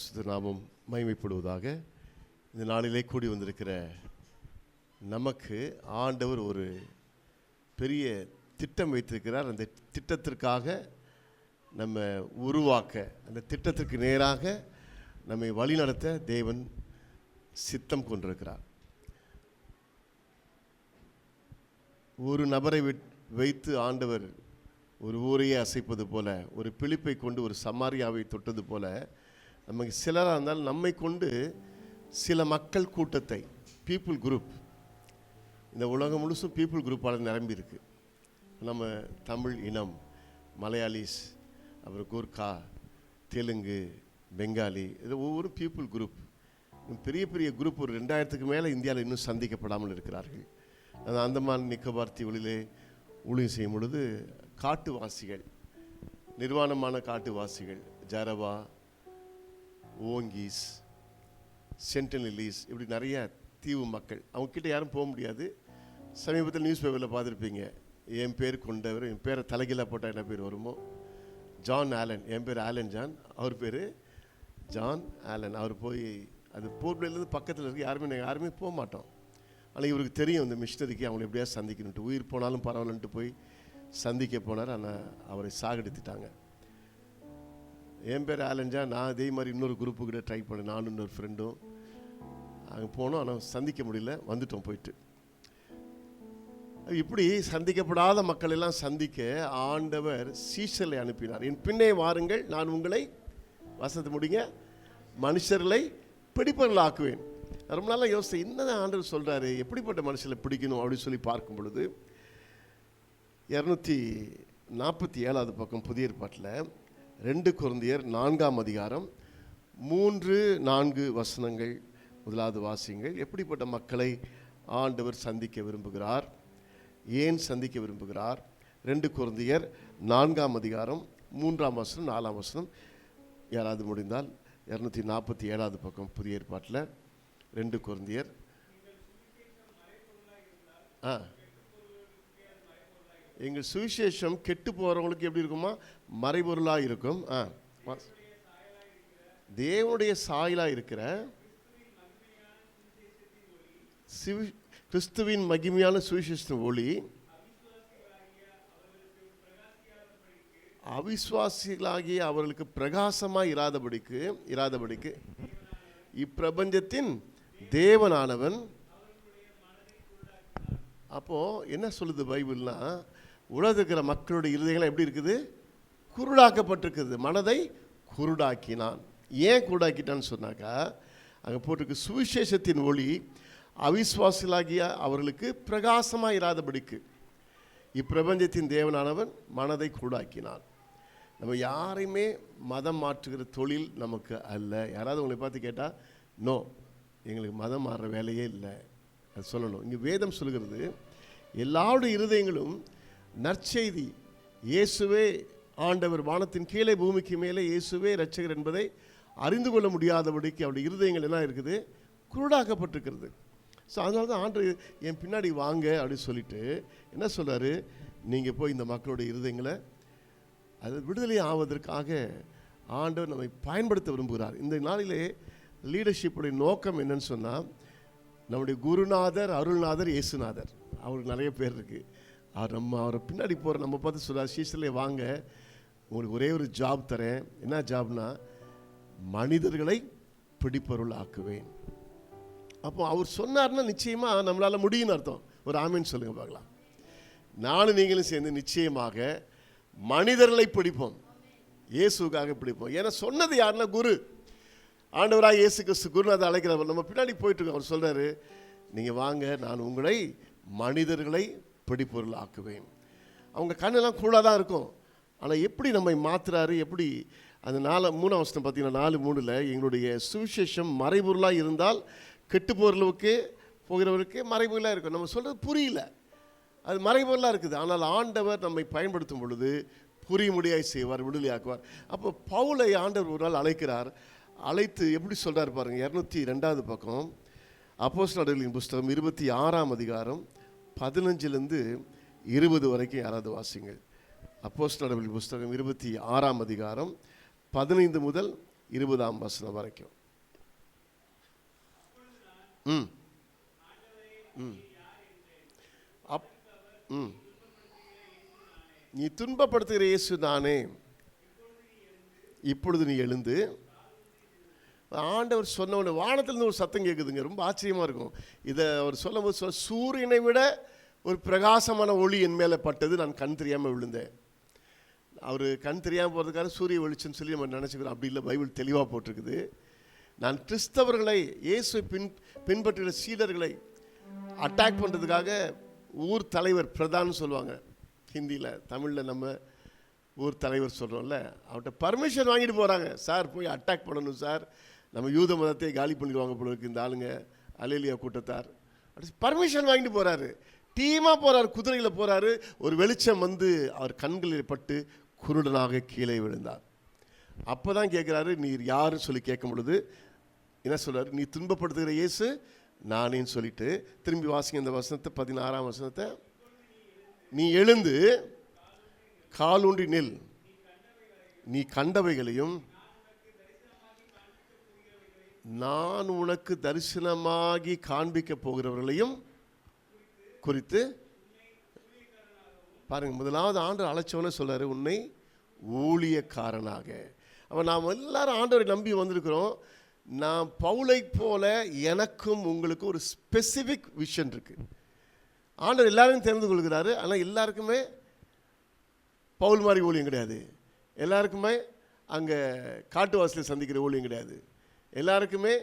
பரிசுத்த நாமம் மகிமைப்படுவதாக. இந்த நாளிலே கூடி வந்திருக்கிற நமக்கு ஆண்டவர் ஒரு பெரிய திட்டம் வைத்திருக்கிறார். அந்த திட்டத்திற்காக நம்ம உருவாக்க, அந்த திட்டத்திற்கு நேராக நம்மை வழிநடத்த தேவன் சித்தம் கொண்டிருக்கிறார். ஒரு நபரை வைத்து ஆண்டவர் ஒரு ஊரையே அசைப்பது போல, ஒரு பிலிப்பை கொண்டு ஒரு சமாரியாவை தொட்டது போல, நமக்கு சிலராக இருந்தால் நம்மை கொண்டு சில மக்கள் கூட்டத்தை, பீப்புள் குரூப், இந்த உலகம் முழுசும் பீப்புள் குரூப்பால் நிரம்பி இருக்கு. நம்ம தமிழ் இனம், மலையாளிஸ், அப்புறம் கூர்க்கா, தெலுங்கு, பெங்காலி, இது ஒவ்வொரு பீப்புள் குரூப். பெரிய பெரிய குரூப் ஒரு 2000க்கு மேலே இந்தியாவில் இன்னும் சந்திக்கப்படாமல் இருக்கிறார்கள். அந்த அந்தமான் நிக்கோபார் தீவுகளிலே ஊழியம் செய்யும் பொழுது காட்டுவாசிகள், நிர்வாணமான காட்டுவாசிகள், ஜரவா, ஓங்கீஸ், சென்டினலீஸ், இப்படி நிறைய தீவு மக்கள், அவங்கக்கிட்ட யாரும் போக முடியாது. சமீபத்தில் நியூஸ் பேப்பரில் பார்த்துருப்பீங்க, என் பேர் கொண்டவர், என் பேரை தலைகீழாக போட்டால் என்ன பேர் வருமோ, ஜான் ஆலன், என் பேர் ஆலன் ஜான், அவர் பேர் ஜான் ஆலன். அவர் போய் அது போர்ட்லேருந்து பக்கத்தில் இருக்குது, யாருமே போக மாட்டோம். ஆனால் இவருக்கு தெரியும் இந்த மிஷினரிக்கு அவங்களை எப்படியாவது சந்திக்கணுன்ட்டு, உயிர் போனாலும் பரவாயில்லன்ட்டு போய் சந்திக்க போனார். ஆனால் அவரை சாகடித்துட்டாங்க. என் பேர் ஆலஞ்சா, நான் அதே மாதிரி இன்னொரு குரூப்புக்கிட்ட ட்ரை பண்ணேன், நானும் இன்னொரு ஃப்ரெண்டும் அங்கே போனோம். ஆனால் சந்திக்க முடியல, வந்துட்டோம் போயிட்டு. இப்படி சந்திக்கப்படாத மக்கள் எல்லாம் சந்திக்க ஆண்டவர் சீஷர்களை அனுப்பினார். என் பின்னே வாருங்கள், நான் உங்களை வசதி முடிங்க மனுஷர்களை பிடிப்பவர்கள் ஆக்குவேன். ரொம்ப நாளாக யோசித்தேன், என்னதான் ஆண்டவர் சொல்கிறாரு, எப்படிப்பட்ட மனுஷர்களை பிடிக்கணும் அப்படின்னு சொல்லி பார்க்கும் பொழுது 247 பக்கம் புதிய ஏற்பாட்டில் 2 கொரிந்தியர் 4ஆம் அதிகாரம் 3-4 வசனங்கள் முதலாவது வாசியுங்கள். எப்படிப்பட்ட மக்களை ஆண்டவர் சந்திக்க விரும்புகிறார், ஏன் சந்திக்க விரும்புகிறார்? 2 கொரிந்தியர் 4ஆம் அதிகாரம் 3ஆம் வசனம் 4ஆம் வசனம். யாராவது முடிந்தால் 247 பக்கம் புதிய ஏற்பாட்டில் 2 கொரிந்தியர். எங்கள் சுவிசேஷம் கெட்டு போகிறவங்களுக்கு எப்படி இருக்குமா? மறைபொருளாக இருக்கும். தேவனுடைய சாயலாக இருக்கிற கிறிஸ்துவின் மகிமையான சுவிசேஷத்தின் ஒளி அவிசுவாசிகளாகிய அவர்களுக்கு பிரகாசமாக இராதபடிக்கு இப்பிரபஞ்சத்தின் தேவனானவன். அப்போது என்ன சொல்லுது பைபிள்னா, உலகத்தில் இருக்கிற மக்களுடைய இருதயங்கள் எப்படி இருக்குது? குருடாக்கப்பட்டிருக்குது. மனதை குருடாக்கினான். ஏன் குருடாக்கிட்டான்னு சொன்னாக்கா, அங்கே போட்டிருக்கு சுவிசேஷத்தின் ஒளி அவிசுவாசிகளாகிய அவர்களுக்கு பிரகாசமாக இராதபடிக்கு இப்பிரபஞ்சத்தின் தேவனானவன் மனதை குருடாக்கினான். நம்ம யாரையுமே மதம் மாற்றுகிற தொழில் நமக்கு அல்ல. யாராவது உங்களை பார்த்து கேட்டால், நோ, எங்களுக்கு மதம் மாறுற வேலையே இல்லை, அது சொல்லணும். இங்கே வேதம் சொல்கிறது, எல்லாருடைய இருதயங்களும் நற்செய்தி, இயேசுவே ஆண்டவர், வானத்தின் கீழே பூமிக்கு மேலே இயேசுவே இரட்சகர் என்பதை அறிந்து கொள்ள முடியாதபடிக்கு அவருடைய இருதயங்கள் என்ன இருக்குது? குருடாக்கப்பட்டிருக்கிறது. ஸோ அதனால தான் ஆண்டவர் என் பின்னாடி வாங்க அப்படின்னு சொல்லிட்டு என்ன சொல்கிறாரு, நீங்கள் போய் இந்த மக்களுடைய இருதயங்களை அது விடுதலை ஆவதற்காக ஆண்டவர் நம்மை பயன்படுத்த விரும்புகிறார். இந்த நாளிலே லீடர்ஷிப்புடைய நோக்கம் என்னன்னு சொன்னால், நம்முடைய குருநாதர், அருள்நாதர், இயேசுநாதர், அவருக்கு நிறைய பேர் இருக்குது. அவரை பின்னாடி போகிற நம்ம பார்த்து சொல்கிறார், சீசர்லே வாங்க, உங்களுக்கு ஒரே ஒரு ஜாப் தரேன். என்ன ஜாப்னா, மனிதர்களை பிடிப்பொருள் ஆக்குவேன். அப்போ அவர் சொன்னார்னா நிச்சயமாக நம்மளால் முடியும்னு அர்த்தம். ஒரு ஆமீன் சொல்லுங்கள் பார்க்கலாம். நானும் நீங்களும் சேர்ந்து நிச்சயமாக மனிதர்களை பிடிப்போம், இயேசுக்காக பிடிப்போம். ஏன்னா சொன்னது யாருன்னா குரு, ஆண்டவராக இயேசு கிறிஸ்து குருநாதர் அழைக்கிறவர். நம்ம பின்னாடி போயிட்டுருக்கோம். அவர் சொல்கிறாரு, நீங்கள் வாங்க, நான் உங்களை மனிதர்களை பிடிப்பொருள் ஆக்குவேன். அவங்க கண்ணெல்லாம் கூடாக தான் இருக்கும். ஆனால் எப்படி நம்மை மாற்றுறாரு, எப்படி அந்த 3ஆம் வசனம் பார்த்தீங்கன்னா 4:3 எங்களுடைய சுவிசேஷம் மறைபொருளாக இருந்தால் கெட்டு போகிறவருக்கு மறைபொருளாக இருக்கும். நம்ம சொல்கிறது புரியல, அது மறைபொருளாக இருக்குது. ஆனால் ஆண்டவர் நம்மை பயன்படுத்தும் பொழுது புரியும்படியாக செய்வார், விடுதலையாக்குவார். அப்போ பவுலை ஆண்டவர் ஒரு நாள் அழைக்கிறார். அழைத்து எப்படி சொல்கிறார் பாருங்கள். 202 பக்கம் அப்போஸ்தலர்களின் புஸ்தகம் 26ஆம் அதிகாரம் 15-20 வரைக்கும் யாராவது வாசிங்கள். அப்போஸ்தலர்களின் புஸ்தகம் 26ஆம் அதிகாரம் 15 முதல் 20ஆம் வசனம் வரைக்கும். ம் ம் ம் நீ துன்பப்படுத்துகிற இயேசு நானே, இப்பொழுது நீ எழுந்து. ஆண்டவர் சொன்ன உடனே வானத்திலிருந்து ஒரு சத்தம் கேட்குதுங்க. ரொம்ப ஆச்சரியமாக இருக்கும். இதை அவர் சொல்லும் போது சூரியனை விட ஒரு பிரகாசமான ஒளி என் மேலே பட்டது, நான் கண் தெரியாமல் விழுந்தேன். அவர் கண் தெரியாமல் போகிறதுக்காக சூரிய வெளிச்சம்னு சொல்லி நம்ம நினச்சிக்கிறோம். அப்படி இல்லை, பைபிள் தெளிவாக போட்டிருக்குது. நான் கிறிஸ்தவர்களை, இயேசுவை பின்பற்றுகிற சீடர்களை அட்டாக் பண்ணுறதுக்காக ஊர் தலைவர், பிரதான்னு சொல்லுவாங்க ஹிந்தியில், தமிழில் நம்ம ஊர் தலைவர் சொல்கிறோம்ல, அவர்கிட்ட பர்மிஷன் வாங்கிட்டு போகிறாங்க. சார் போய் அட்டாக் பண்ணணும் சார், நம்ம யூத மதத்தை காலி பண்ணிடுவாங்க போல இருக்கு இந்த ஆளுங்க, அலேலியா கூட்டத்தார். பர்மிஷன் வாங்கிட்டு போகிறாரு, டீமாக போகிறாரு, குதிரையில் போகிறாரு. ஒரு வெளிச்சம் வந்து அவர் கண்களில் பட்டு குருடனாக கீழே விழுந்தார். அப்போ தான் கேட்குறாரு, நீர் யாருன்னு சொல்லி கேட்கும் பொழுது என்ன சொல்கிறார்? நீ துன்பப்படுத்துகிற இயேசு நானேன்னு சொல்லிட்டு திரும்பி வாசிங்க இந்த வசனத்தை, 16ஆம் வசனத்தை. நீ எழுந்து காலூன்றி நில், நீ கண்டவைகளையும் நான் உனக்கு தரிசனமாகி காண்பிக்க போகிறவர்களையும் குறித்து பாருங்க. முதலாவது ஆண்டவர் அழைச்சவனே சொல்றாரு, உன்னை ஊழியக்காரனாக. அப்போ நாம் எல்லாரும் ஆண்டவரை நம்பி வந்திருக்கிறோம். நான் பவுலை போல எனக்கும் உங்களுக்கு ஒரு ஸ்பெசிஃபிக் விஷன் இருக்கு. ஆண்டவர் எல்லாரையும் தெரிந்து கொள்கிறாரு. ஆனால் எல்லாருக்குமே பவுல் மாதிரி ஊழியம் கிடையாது. எல்லாருக்குமே அங்கே காட்டுவாசலில் சந்திக்கிற ஊழியம் கிடையாது. எல்லாருக்குமே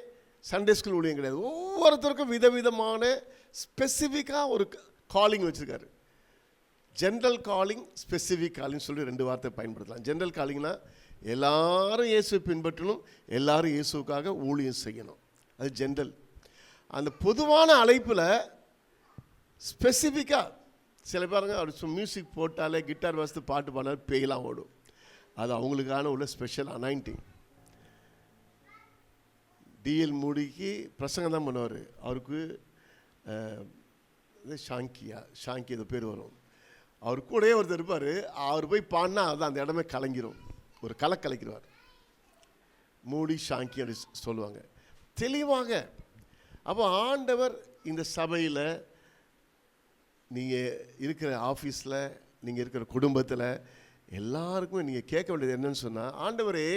சண்டே ஸ்கூல் ஊழியம் கிடையாது. ஒவ்வொருத்தருக்கும் விதவிதமான ஸ்பெசிஃபிக்காக ஒரு காலிங் வச்சுருக்காரு. ஜென்ரல் காலிங், ஸ்பெசிஃபிக் காலிங் சொல்லி 2 வார்த்தை பயன்படுத்தலாம். ஜென்ரல் காலிங்னா எல்லாரும் இயேசுவை பின்பற்றணும், எல்லாரும் இயேசுக்காக ஊழியம் செய்யணும், அது ஜென்ரல். அந்த பொதுவான அழைப்பில் ஸ்பெசிஃபிக்காக சில பேருங்க அவர் மியூசிக் போட்டாலே, கிட்டார் வாசித்து பாட்டு பாடினாலும் பேயெல்லாம் ஓடும். அது அவங்களுக்கான உள்ள ஸ்பெஷல் அனாயிண்டிங். டிஎல் மூடிக்கு பிரசங்கம் தான் பண்ணுவார். அவருக்கு ஷாங்கி இது பேர் வரும். அவர் கூடயே ஒருத்தர் இருப்பார். அவர் போய் பாடினா அது அந்த இடமே கலங்கிரும், ஒரு கலக்கிறார். மூடி ஷாங்கி அப்படி சொல்லுவாங்க தெளிவாக. அப்போ ஆண்டவர் இந்த சபையில், நீங்கள் இருக்கிற ஆஃபீஸில், நீங்கள் இருக்கிற குடும்பத்தில் எல்லாருக்குமே நீங்கள் கேட்க வேண்டியது என்னன்னு சொன்னால், ஆண்டவரே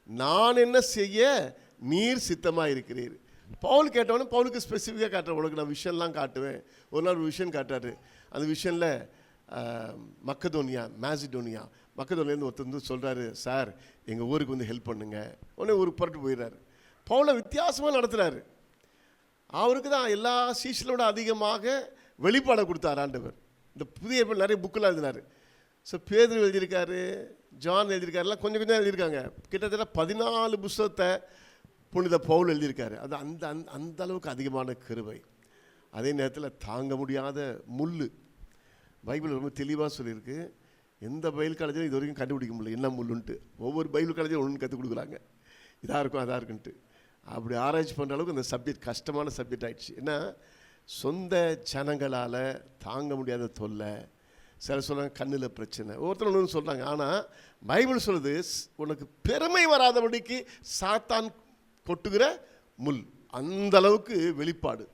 நான் என்ன செய்ய நீர் சித்தமாக இருக்கிறீர். பவுல் கேட்டவொடனே பவுலுக்கு ஸ்பெசிஃபிக்காக காட்டுறேன், உனக்கு நான் விஷன்லாம் காட்டுவேன். ஒரு நாள் ஒரு விஷன் காட்டாரு. அந்த விஷனில் மக்கதோனியாலேருந்து ஒருத்தர் வந்து சொல்கிறாரு, சார் எங்கள் ஊருக்கு வந்து ஹெல்ப் பண்ணுங்க. உடனே ஊருக்கு புறட்டு போயிடுறாரு. பவுலை வித்தியாசமாக நடத்துகிறாரு. அவருக்கு தான் எல்லா சீஷலோட அதிகமாக வெளிப்பாடை கொடுத்தார் ஆண்டவர். இந்த புதிய நிறைய புக்கெல்லாம் எழுதினார். ஸோ பேதுரு எழுதியிருக்காரு, ஜான் எழுதியிருக்காருலாம், கொஞ்சம் கொஞ்சம் எழுதியிருக்காங்க. கிட்டத்தட்ட 14 புஸ்தகத்தை புனித பவுல் எழுதியிருக்காரு. அது அந்த அந்த அளவுக்கு அதிகமான கிருபை. அதே நேரத்தில் தாங்க முடியாத முள். பைபிள் ரொம்ப தெளிவாக சொல்லியிருக்கு. எந்த பைபிள் காலேஜிலும் இது வரைக்கும் கண்டுபிடிக்க முடியல என்ன முள்ளுன்ட்டு. ஒவ்வொரு பைபிள் காலேஜிலும் ஒன்று கற்றுக் கொடுக்குறாங்க, இதாக இருக்கும் அதாக இருக்குன்ட்டு. அப்படி ஆராய்ச்சி பண்ணுற அளவுக்கு இந்த சப்ஜெக்ட் கஷ்டமான சப்ஜெக்ட் ஆகிடுச்சு. ஏன்னா சொந்த ஜனங்களால் தாங்க முடியாத தொல்லை. சில சொல்கிறாங்க கண்ணில் பிரச்சனை, ஒவ்வொருத்தரும் ஒன்று சொல்கிறாங்க. ஆனால் பைபிள் சொல்லுது, உனக்கு பெருமை வராதபடிக்கு சாத்தான் கொட்டுகிற முள். அந்த அளவுக்கு வெளிப்பாடு.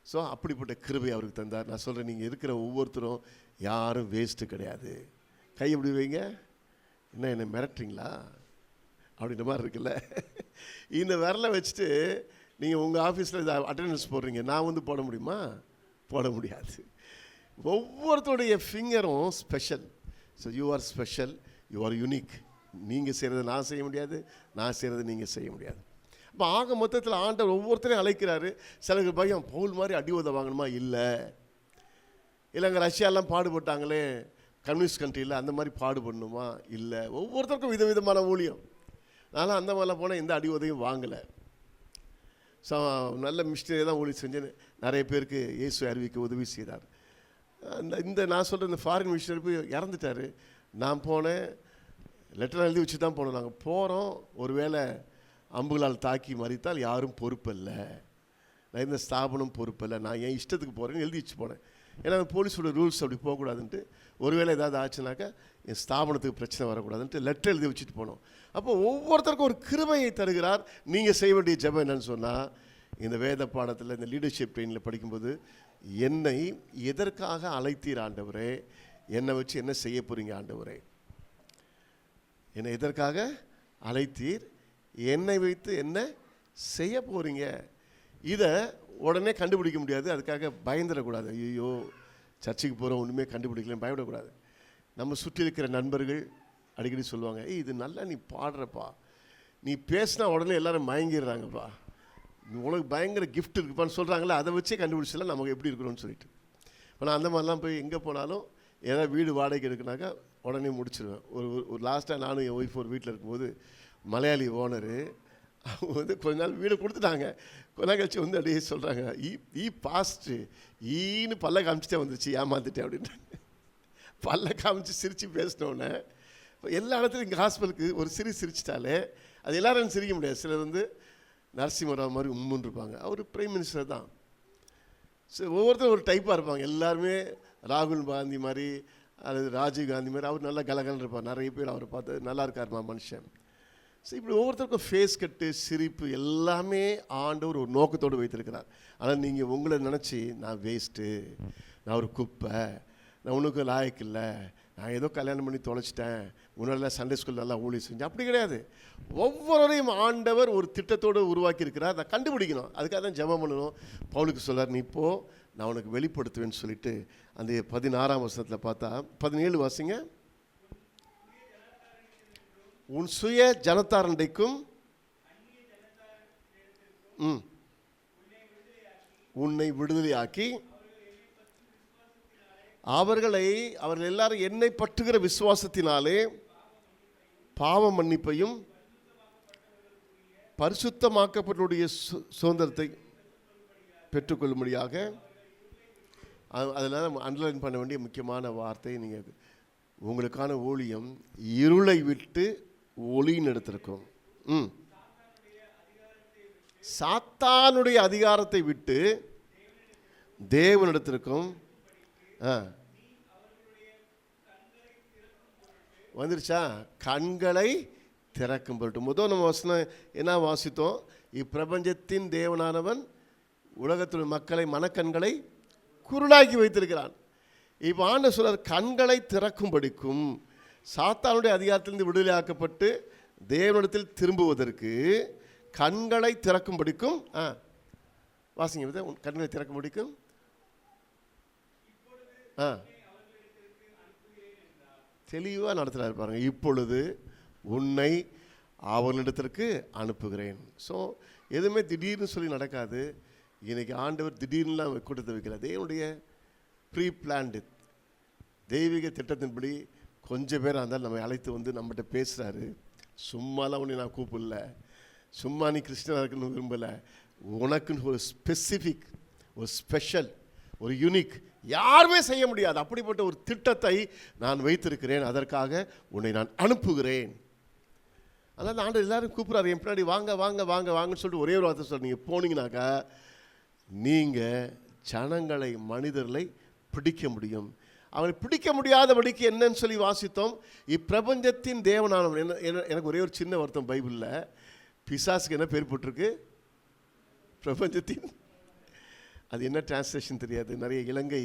ஸோ அப்படிப்பட்ட கிருபை அவருக்கு தந்தார். நான் சொல்கிறேன், நீங்கள் இருக்கிற ஒவ்வொருத்தரும் யாரும் வேஸ்ட்டு கிடையாது. கை எப்படி வைங்க, என்னை மிரட்டுறீங்களா அப்படின்ற மாதிரி இருக்குல்ல. இந்த விரலை வச்சுட்டு நீங்கள் உங்கள் ஆஃபீஸில் இதை அட்டெண்டன்ஸ் போடுறீங்க, நான் வந்து போட முடியுமா? போட முடியாது. ஒவ்வொருத்தருடைய ஃபிங்கரும் special. So you are special, you are unique. நீங்கள் செய்கிறத நான் செய்ய முடியாது, நான் செய்கிறத நீங்கள் செய்ய முடியாது. இப்போ ஆக மொத்தத்தில் ஆண்டவர் ஒவ்வொருத்தரையும் அழைக்கிறாரு. சிலருக்கு பயம், பவுல் மாதிரி அடி உத வாங்கணுமா? இல்லை அங்கே ரஷ்யாலாம் பாடுபட்டாங்களே கம்யூனிஸ்ட் கண்ட்ரியில், அந்த மாதிரி பாடுபடணுமா? இல்லை. ஒவ்வொருத்தருக்கும் விதவிதமான ஊழியம். நானும் அந்த மாதிரிலாம் போனால் எந்த அடி உதவியும் வாங்கலை. ஸோ நல்ல மிஸ்டரியை தான் ஊழியம் செஞ்சு நிறைய பேருக்கு இயேசு அறிவிக்க உதவி செய்தார். இந்த நான் சொல்கிற இந்த ஃபாரின் மிஷினரி போய் இறந்துட்டார். நான் போனேன், லெட்டர் எழுதி வச்சு தான் போனோம். நாங்கள் போகிறோம், ஒரு வேளை அம்புகளால் தாக்கி மறித்தால் யாரும் பொறுப்பில்லை, நான் இந்த ஸ்தாபனம் பொறுப்பில்லை, நான் என் இஷ்டத்துக்கு போகிறேன்னு எழுதி வச்சு போனேன். ஏன்னா போலீஸோட ரூல்ஸ் அப்படி போகக்கூடாதுன்ட்டு, ஒருவேளை ஏதாவது ஆச்சுனாக்கா என் ஸ்தாபனத்துக்கு பிரச்சனை வரக்கூடாதுன்ட்டு லெட்டர் எழுதி வச்சுட்டு போனோம். அப்போ ஒவ்வொருத்தருக்கும் ஒரு கிருபையை தருகிறார். நீங்கள் செய்ய வேண்டிய ஜெபம் என்னன்னு சொன்னால், இந்த வேத பாடத்தில் இந்த லீடர்ஷிப் ட்ரெயினில் படிக்கும்போது, என்னை எதற்காக அழைத்தீர் ஆண்டவரே, என்னை வச்சு என்ன செய்ய போகிறீங்க ஆண்டவரே, என்னை எதற்காக அழைத்தீர், என்னை வைத்து என்ன செய்ய போகிறீங்க. இதை உடனே கண்டுபிடிக்க முடியாது. அதுக்காக பயந்துடக்கூடாது. ஐயோ சர்ச்சுக்கு போகிறோம் ஒன்றுமே கண்டுபிடிக்கலன்னு பயப்படக்கூடாது. நம்ம சுற்றி இருக்கிற நண்பர்கள் அடிக்கடி சொல்லுவாங்க, இது நல்லா நீ பாடுறப்பா, நீ பேசினா உடனே எல்லோரும் மயங்கிடுறாங்கப்பா, உனக்கு பயங்கர கிஃப்ட் இருக்குப்பான்னு சொல்கிறாங்களே, அதை வச்சே கண்டுபிடிச்சலாம் நமக்கு எப்படி இருக்கிறோன்னு சொல்லிட்டு. ஆனால் அந்த மாதிரிலாம் போய் எங்கே போனாலும் ஏதாவது வீடு வாடகைக்கு எடுக்குனாக்கா உடனே முடிச்சிடுவேன். ஒரு லாஸ்ட்டாக நானும் என் ஒய்ஃப் ஒரு வீட்டில் இருக்கும்போது, மலையாளி ஓனரு அவங்க வந்து கொஞ்ச நாள் வீடு கொடுத்துட்டாங்க. கொஞ்ச நாள் கழிச்சு வந்து அப்படியே சொல்கிறாங்க, ஈ பாஸ்ட்டு ஈன்னு பல்ல காமிச்சிட்டே வந்துருச்சு, ஏமாந்துட்டேன் அப்படின்றாங்க. பல்ல காமிச்சு சிரித்து பேசினோன்னே எல்லா இடத்துலையும் இங்கே ஹாஸ்பிட்டலுக்கு ஒரு சிரிச்சிட்டாலே அது எல்லோரும் சிரிக்க முடியாது. சிலர் வந்து நரசிம்மராவ் மாதிரி உம்முன்னு இருப்பாங்க, அவர் பிரைம் மினிஸ்டர் தான். சரி, ஒவ்வொருத்தரும் ஒரு டைப்பாக இருப்பாங்க. எல்லாருமே ராகுல் காந்தி மாதிரி அல்லது ராஜீவ் காந்தி மாதிரி அவர் நல்லா கலகலன்னு இருப்பார். நிறைய பேர் அவரை பார்த்து நல்லா இருக்காருமா மனுஷன். ஸோ இப்படி ஒவ்வொருத்தருக்கும் ஃபேஸ் கட்டு, சிரிப்பு எல்லாமே ஆண்டவர் ஒரு நோக்கத்தோடு வைத்திருக்கிறார். ஆனால் நீங்கள் உங்களை நினச்சி நான் வேஸ்ட்டு, நான் ஒரு குப்பை, நான் உனக்கு லாயக்கு இல்லை, நான் ஏதோ கல்யாணம் பண்ணி தொலைச்சிட்டேன், முன்னாடிலாம் சண்டே ஸ்கூல் நல்லா ஊழி செஞ்சேன், அப்படி கிடையாது. ஒவ்வொருவரையும் ஆண்டவர் ஒரு திட்டத்தோடு உருவாக்கி இருக்கிறார். அதை கண்டுபிடிக்கணும். அதுக்காக தான் ஜெபம் பண்ணணும். பவுலுக்கு சொல்கிறார், நீ இப்போ நான் உனக்கு வெளிப்படுத்துவேன்னு சொல்லிட்டு அந்த 16ஆம் வசனத்தில் பார்த்தா 17 வாசிங்க. உன் சுய ஜனத்தாரண்டைக்கும் உன்னை விடுதலையாக்கி அவர்கள் எல்லாரும் என்னை பற்றுகிற விசுவாசத்தினாலே பாவ மன்னிப்பையும் பரிசுத்தமாக்கப்பட்டவருடைய சுதந்திரத்தை பெற்றுக்கொள்ளும்படியாக. அதனால் அண்டர்லைன் பண்ண வேண்டிய முக்கியமான வார்த்தை, நீங்கள் உங்களுக்கான ஊழியம் இருளை விட்டு ஒளியின் எடுத்திருக்கும். சாத்தானுடைய அதிகாரத்தை விட்டு தேவனிடத்திற்கும் வந்துருச்சா, கண்களை திறக்கும் பொருட்டு. முதல் நம்ம வசனம் என்ன வாசித்தோம், இப்பிரபஞ்சத்தின் தேவனானவன் உலகத்தில் மக்களை மனக்கண்களை குருடாக்கி வைத்திருக்கிறான். இப்போ ஆண்டவர் சொல்றார், கண்களை திறக்கும்படிக்கும் சாத்தானுடைய அதிகாரத்திலிருந்து விடுதலையாக்கப்பட்டு தேவனிடத்தில் திரும்புவதற்கு கண்களை திறக்கும்படிக்கும். வாசிங்க, கண்களை திறக்கும்படிக்கும் தெளிவாக நடத்துகிறாரு பாருங்க. இப்பொழுது உன்னை அவர்களிடத்திற்கு அனுப்புகிறேன். ஸோ எதுவுமே திடீர்னு சொல்லி நடக்காது. இன்னைக்கு ஆண்டவர் திடீர்னுலாம் கூட்டத்தை வைக்கிறார். தேவனுடைய ப்ரீ பிளான்டு தெய்வீக திட்டத்தின்படி கொஞ்சம் பேராக இருந்தாலும் நம்ம அழைத்து வந்து நம்மகிட்ட பேசுகிறாரு. சும்மாலாம் உன்னை நான் கூப்பிடல, சும்மா நீ கிறிஸ்டியனாக இருக்குன்னு விரும்பலை, உனக்குன்னு ஒரு ஸ்பெசிஃபிக், ஒரு ஸ்பெஷல், ஒரு யூனிக், யாருமே செய்ய முடியாது அப்படிப்பட்ட ஒரு திட்டத்தை நான் வைத்திருக்கிறேன். அதற்காக உன்னை நான் அனுப்புகிறேன். அதனால் ஆண்டவர் எல்லாரும் கூப்பிட்றாரு, என் பின்னாடி வாங்க வாங்க வாங்க வாங்கன்னு சொல்லிட்டு ஒரே ஒரு வார்த்தை சொல்ல, நீங்கள் போனீங்கன்னாக்கா நீங்கள் ஜனங்களை, மனிதர்களை பிடிக்க முடியும். அவனை பிடிக்க முடியாதபடிக்கு என்னன்னு சொல்லி வாசித்தோம். இப்பிரபஞ்சத்தின் தேவனானவன். எனக்கு ஒரே ஒரு சின்ன வருத்தம், பைபிளில் பிசாசுக்கு என்ன பேர் போட்டிருக்கு, பிரபஞ்சத்தின், அது என்ன டிரான்ஸ்லேஷன் தெரியாது. நிறைய இலங்கை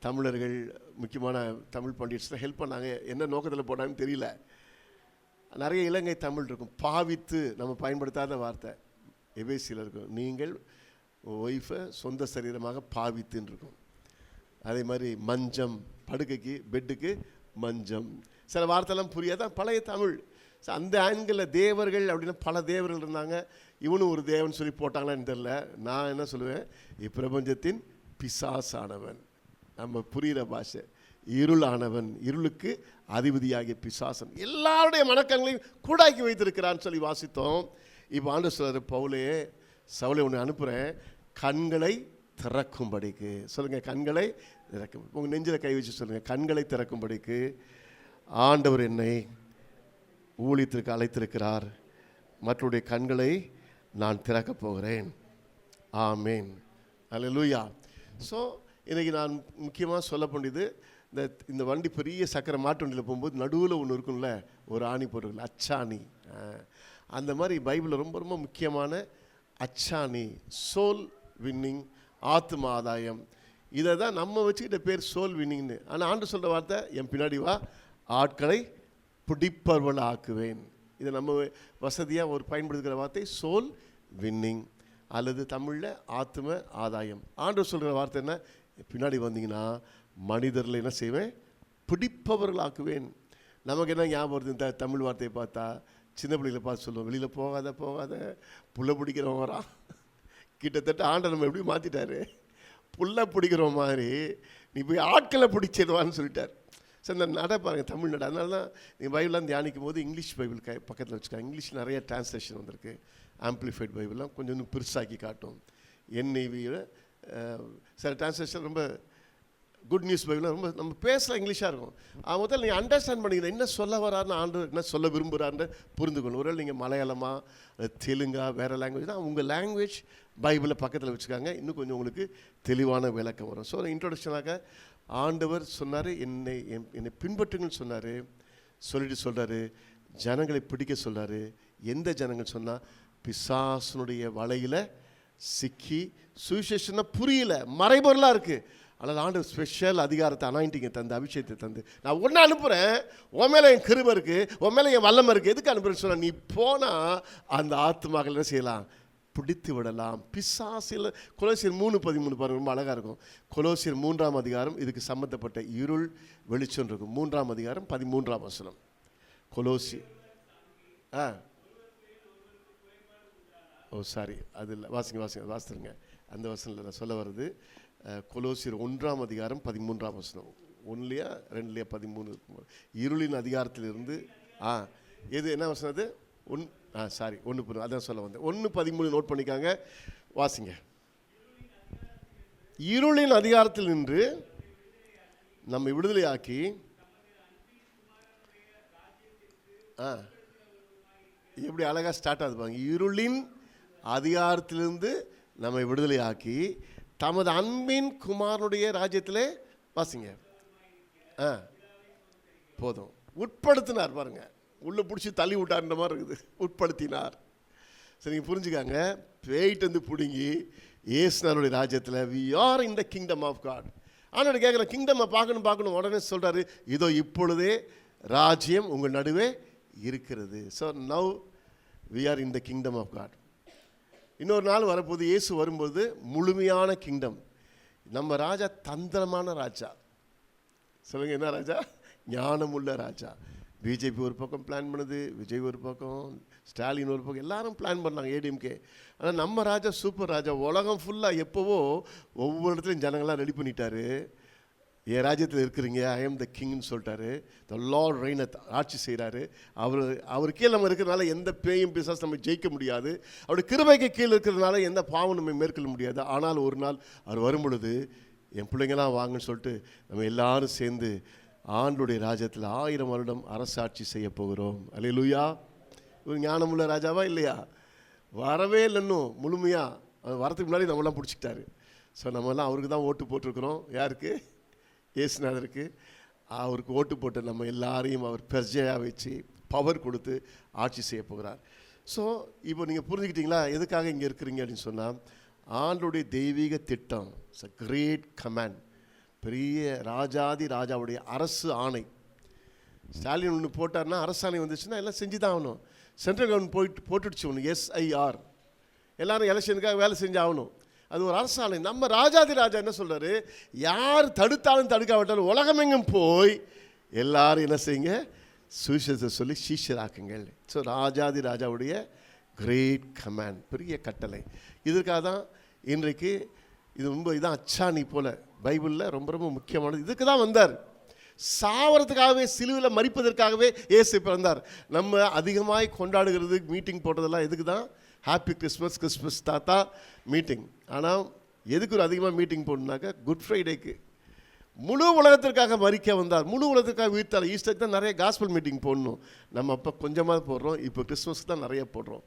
தமிழர்கள், முக்கியமான தமிழ் பண்டிட்ஸ்லாம் ஹெல்ப் பண்ணாங்க, என்ன நோக்கத்தில் போனாங்கன்னு தெரியல. நிறைய இலங்கை தமிழ் இருக்கும். பாவித்து நம்ம பயன்படுத்தாத வார்த்தை எபேசியில் இருக்கும். நீங்கள் ஒய்ஃபை சொந்த சரீரமாக பாவித்துன்னு இருக்கும். அதே மாதிரி மஞ்சம், படுக்கைக்கு பெட்டுக்கு மஞ்சம். சில வார்த்தைலாம் புரியாதான் பழைய தமிழ். ஸோ அந்த ஆங்கிளில் தேவர்கள் அப்படின்னா பல தேவர்கள் இருந்தாங்க. இவனும் ஒரு தேவன் சொல்லி போட்டாங்களான்னு தெரில. நான் என்ன சொல்லுவேன், இப்பிரபஞ்சத்தின் பிசாசானவன், நம்ம புரிகிற பாஷை, இருளானவன், இருளுக்கு அதிபதியாகிய பிசாசன், எல்லாருடைய மனக்கங்களையும் கூடாக்கி வைத்திருக்கிறான்னு சொல்லி வாசித்தோம். இப்போ ஆண்டவர் சொல்றாரு, பவுலே, சவுலை ஒன்று அனுப்புகிறேன், கண்களை திறக்கும்படிக்கு. சொல்லுங்கள், கண்களை திறக்கும். உங்கள் நெஞ்சில் கை வச்சு சொல்லுங்கள், கண்களை திறக்கும்படிக்கு ஆண்டவர் என்னை ஊழியத்திற்கு அழைத்திருக்கிறார். மற்றவருடைய கண்களை நான் திறக்கப் போகிறேன். ஆமேன், அல்லேலூயா. ஸோ இன்றைக்கி நான் முக்கியமாக சொல்ல வேண்டியது, இந்த வண்டி பெரிய சக்கரை மாட்டு வண்டியில் போகும்போது நடுவில் ஒன்று இருக்கும்ல, ஒரு ஆணி போடுறதுல அச்சாணி. அந்த மாதிரி பைபிளில் ரொம்ப ரொம்ப முக்கியமான அச்சாணி, சோல் வின்னிங், ஆத்ம ஆதாயம். இதை தான் நம்ம வச்சுக்கிட்ட பேர் சோல் வின்னிங்னு. ஆனால் ஆண்டு சொல்கிற வார்த்தை, என் பின்னாடி வா, ஆட்களை பிடிப்பவர்கள் ஆக்குவேன். இதை நம்ம வசதியாக ஒரு பயன்படுத்துகிற வார்த்தை சோல் வின்னிங், அல்லது தமிழில் ஆத்ம ஆதாயம். ஆண்டு சொல்கிற வார்த்தை என்ன, பின்னாடி வந்தீங்கன்னா மனிதர்களை என்ன செய்வேன், பிடிப்பவர்கள் ஆக்குவேன். நமக்கு என்ன ஞாபகம் வருது இந்த தமிழ் வார்த்தையை பார்த்தா, சின்ன பிள்ளைகளை பார்த்து சொல்லுவோம், வெளியில் போகாத போகாத புள்ள பிடிக்கிறவன் வரான். கிட்டத்தட்ட ஆண்டை நம்ம எப்படி மாற்றிட்டாரு, புள்ள பிடிக்கிற மாதிரி நீ போய் ஆட்களை பிடிச்சிடுவான்னு சொல்லிட்டார். சார் இந்த நடை பாருங்கள், தமிழ் நடை. அதனால தான் நீங்கள் பைபிள்லாம் தியானிக்கும் போது இங்கிலீஷ் பைபிள் பக்கத்தில் வச்சுக்காங்க. இங்கிலீஷ் நிறைய டிரான்ஸ்லேஷன் வந்திருக்கு. ஆம்பிளிஃபைட் பைபிள்லாம் கொஞ்சம் இன்னும் பெருசாக்கி காட்டும். NIV சில டிரான்ஸ்லேஷன் ரொம்ப குட் நியூஸ் பைபிள்லாம் ரொம்ப நம்ம பேசலாம் இங்கிலீஷாக இருக்கும். முதல்ல நீங்கள் அண்டர்ஸ்டாண்ட் பண்ணிக்கணும், என்ன சொல்ல வராருன்னு, ஆண்டு என்ன சொல்ல விரும்புகிறாருன்னு புரிந்துக்கணும். ஒருவேளை நீங்கள் மலையாளமா, தெலுங்கா, வேறு லாங்குவேஜ் தான், உங்கள் லாங்குவேஜ் பைபிளை பக்கத்தில் வச்சுக்காங்க, இன்னும் கொஞ்சம் உங்களுக்கு தெளிவான விளக்கம் வரும். ஸோ இன்ட்ரோடக்ஷனாக ஆண்டவர் சொன்னார், என்னை பின்பற்றுங்கன்னு சொன்னார். சொல்லிட்டு சொல்கிறாரு, ஜனங்களை பிடிக்க சொல்கிறாரு. எந்த ஜனங்கள் சொன்னால், பிசாசனுடைய வலையில் சிக்கி சுவிசேஷன்னா புரியல, மறைபொருளாக இருக்குது. ஆனால் ஆண்டவர் ஸ்பெஷல் அதிகாரத்தை, அனாயிண்டிங்கை தந்து, அபிஷேகத்தை தந்து, நான் ஒன்று அனுப்புகிறேன், உன் மேலே என் கிருபை இருக்குது, உன் மேலே என் வல்லமை இருக்குது, எதுக்கு அனுப்புறேன்னு சொன்னால், நீ போனால் அந்த ஆத்துமாக்கள் என்ன செய்யலாம், பிடித்து விடலாம். பிசாசில் கொலோசியர் 3:13 பாருங்க, ரொம்ப அழகாக இருக்கும். கொலோசியர் 3ஆம் அதிகாரம் இதுக்கு சம்மந்தப்பட்ட இருள் வெளிச்சம் இருக்கும். 3ஆம் அதிகாரம் 13ஆம் வசனம். கொலோசி சாரி, அது இல்லை, வாசித்துருங்க. அந்த வசனத்தில் நான் சொல்ல வர்றது கொலோசியர் 1ஆம் அதிகாரம் 13ஆம் வசனம். 1லையா 2லையா 13 இருளின் அதிகாரத்திலிருந்து எது என்ன வசனம் அது? 1 அதான் சொல்ல வந்தேன். 1:13 நோட் பண்ணிக்காங்க, வாசிங்க. இருளின் அதிகாரத்தில் நின்று நம்மை விடுதலையாக்கி எப்படி அழகாக ஸ்டார்ட் ஆகுது பாருங்க. இருளின் அதிகாரத்திலிருந்து நம்மை விடுதலையாக்கி தமது அன்பின் குமாரனுடைய ராஜ்யத்திலே, வாசிங்க, போதும், உட்படுத்தினார் பாருங்க. உள்ளே பிடிச்சி தள்ளி விட்டார்ன்ற மாதிரி இருக்குது, உட்படுத்தினார். சரி, நீங்கள் புரிஞ்சுக்காங்க, பேய்ட்டு வந்து பிடுங்கி இயேசுனாருடைய ராஜ்யத்தில் we are in the kingdom of God. ஆனால் கேட்குற கிங்டம்மை பார்க்கணும், உடனே சொல்கிறாரு, இதோ இப்பொழுதே ராஜ்யம் உங்கள் நடுவே இருக்கிறது. So now we are in the kingdom of God. இன்னொரு நாள் வரப்போது, இயேசு வரும்போது முழுமையான கிங்டம். நம்ம ராஜா தந்திரமான ராஜா. சொல்லுங்கள், என்ன ராஜா? ஞானமுள்ள ராஜா. பிஜேபி ஒரு பக்கம் பிளான் பண்ணுது, விஜய் ஒரு பக்கம், ஸ்டாலின் ஒரு பக்கம், எல்லாரும் பிளான் பண்ணாங்க, ADMK. ஆனால் நம்ம ராஜா சூப்பர் ராஜா. உலகம் ஃபுல்லாக எப்போவோ ஒவ்வொரு இடத்துலையும் ஜனங்கள்லாம் ரெடி பண்ணிட்டாரு. என் ராஜ்யத்தில் இருக்கிறீங்க, ஐ எம் த கிங்னு சொல்லிட்டாரு. த லார்ட் ரெயினத், ஆட்சி செய்கிறாரு. அவர் கீழே நம்ம இருக்கிறதுனால எந்த பேயும் பிசாசு நம்ம ஜெயிக்க முடியாது. அவருடைய கிருபைக்கு கீழே இருக்கிறதுனால எந்த பாவம் நம்ம மேற்கொள்ள முடியாது. ஆனால் ஒரு நாள் அவர் வரும் பொழுது, என் பிள்ளைங்களாம் வாங்கன்னு சொல்லிட்டு நம்ம எல்லாரும் சேர்ந்து ஆண்டுடைய ராஜ்யத்தில் 1000 வருடம் அரசாட்சி செய்ய போகிறோம். அல்லேலூயா. ஒரு ஞானமுள்ள ராஜாவா இல்லையா? வரவே இல்லைன்னு முழுமையாக வரதுக்கு முன்னாடி நம்மளாம் பிடிச்சிக்கிட்டாரு. ஸோ நம்மலாம் அவருக்கு தான் ஓட்டு போட்டிருக்கிறோம். யாருக்கு? இயேசுநாதருக்கு. அவருக்கு ஓட்டு போட்டு நம்ம எல்லாரையும் அவர் பிரஜையாக வச்சு பவர் கொடுத்து ஆட்சி செய்ய போகிறார். ஸோ இப்போ நீங்கள் புரிஞ்சுக்கிட்டீங்களா எதுக்காக இங்கே இருக்கிறீங்க அப்படின்னு சொன்னால், ஆண்டுடைய தெய்வீக திட்டம், இட்ஸ் அ கிரேட் கமாண்ட், பெரிய ராஜாதி ராஜாவுடைய அரசு ஆணை. ஸ்டாலின் ஒன்று போட்டார்னா, அரசாணை வந்துச்சுன்னா எல்லாம் செஞ்சு தான் ஆகணும். சென்ட்ரல் கவர்மெண்ட் போட்டுடுச்சு ஒன்று, SIR, எல்லோரும் எலெக்ஷனுக்காக வேலை செஞ்சாகணும். அது ஒரு அரசாணை. நம்ம ராஜாதி ராஜா என்ன சொல்கிறாரு, யார் தடுத்தாலும் தடுக்காவிட்டாலும் உலகமெங்கும் போய் எல்லாரும் என்ன செய்யுங்க, சுவிசேஷத்தை சொல்லி சீஷராக்குங்கள். ஸோ ராஜாதி ராஜாவுடைய கிரேட் கமாண்ட், பெரிய கட்டளை. இதற்காக தான் இன்றைக்கு இது ரொம்ப இதான் அச்சாணி போல் பைபிளில் ரொம்ப ரொம்ப முக்கியமானது. இதுக்கு தான் வந்தார், சாவறதுக்காகவே, சிலுவையில் மரிப்பதற்காகவே இயேசு பிறந்தார். நம்ம அதிகமாக கொண்டாடுகிறது, மீட்டிங் போட்டதெல்லாம் எதுக்கு தான்? ஹாப்பி கிறிஸ்மஸ், கிறிஸ்மஸ் தாத்தா மீட்டிங். ஆனால் எதுக்கு ஒரு அதிகமாக மீட்டிங் போடணுனாக்கா, குட் ஃப்ரைடேக்கு முழு உலகத்திற்காக மரிக்க வந்தார், முழு உலகத்திற்காக உயிர்த்தார். ஈஸ்டருக்கு தான் நிறைய காஸ்பல் மீட்டிங் போடணும். நம்ம அப்போ கொஞ்சமாக போடுறோம், இப்போ கிறிஸ்மஸ்க்கு தான் நிறைய போடுறோம்.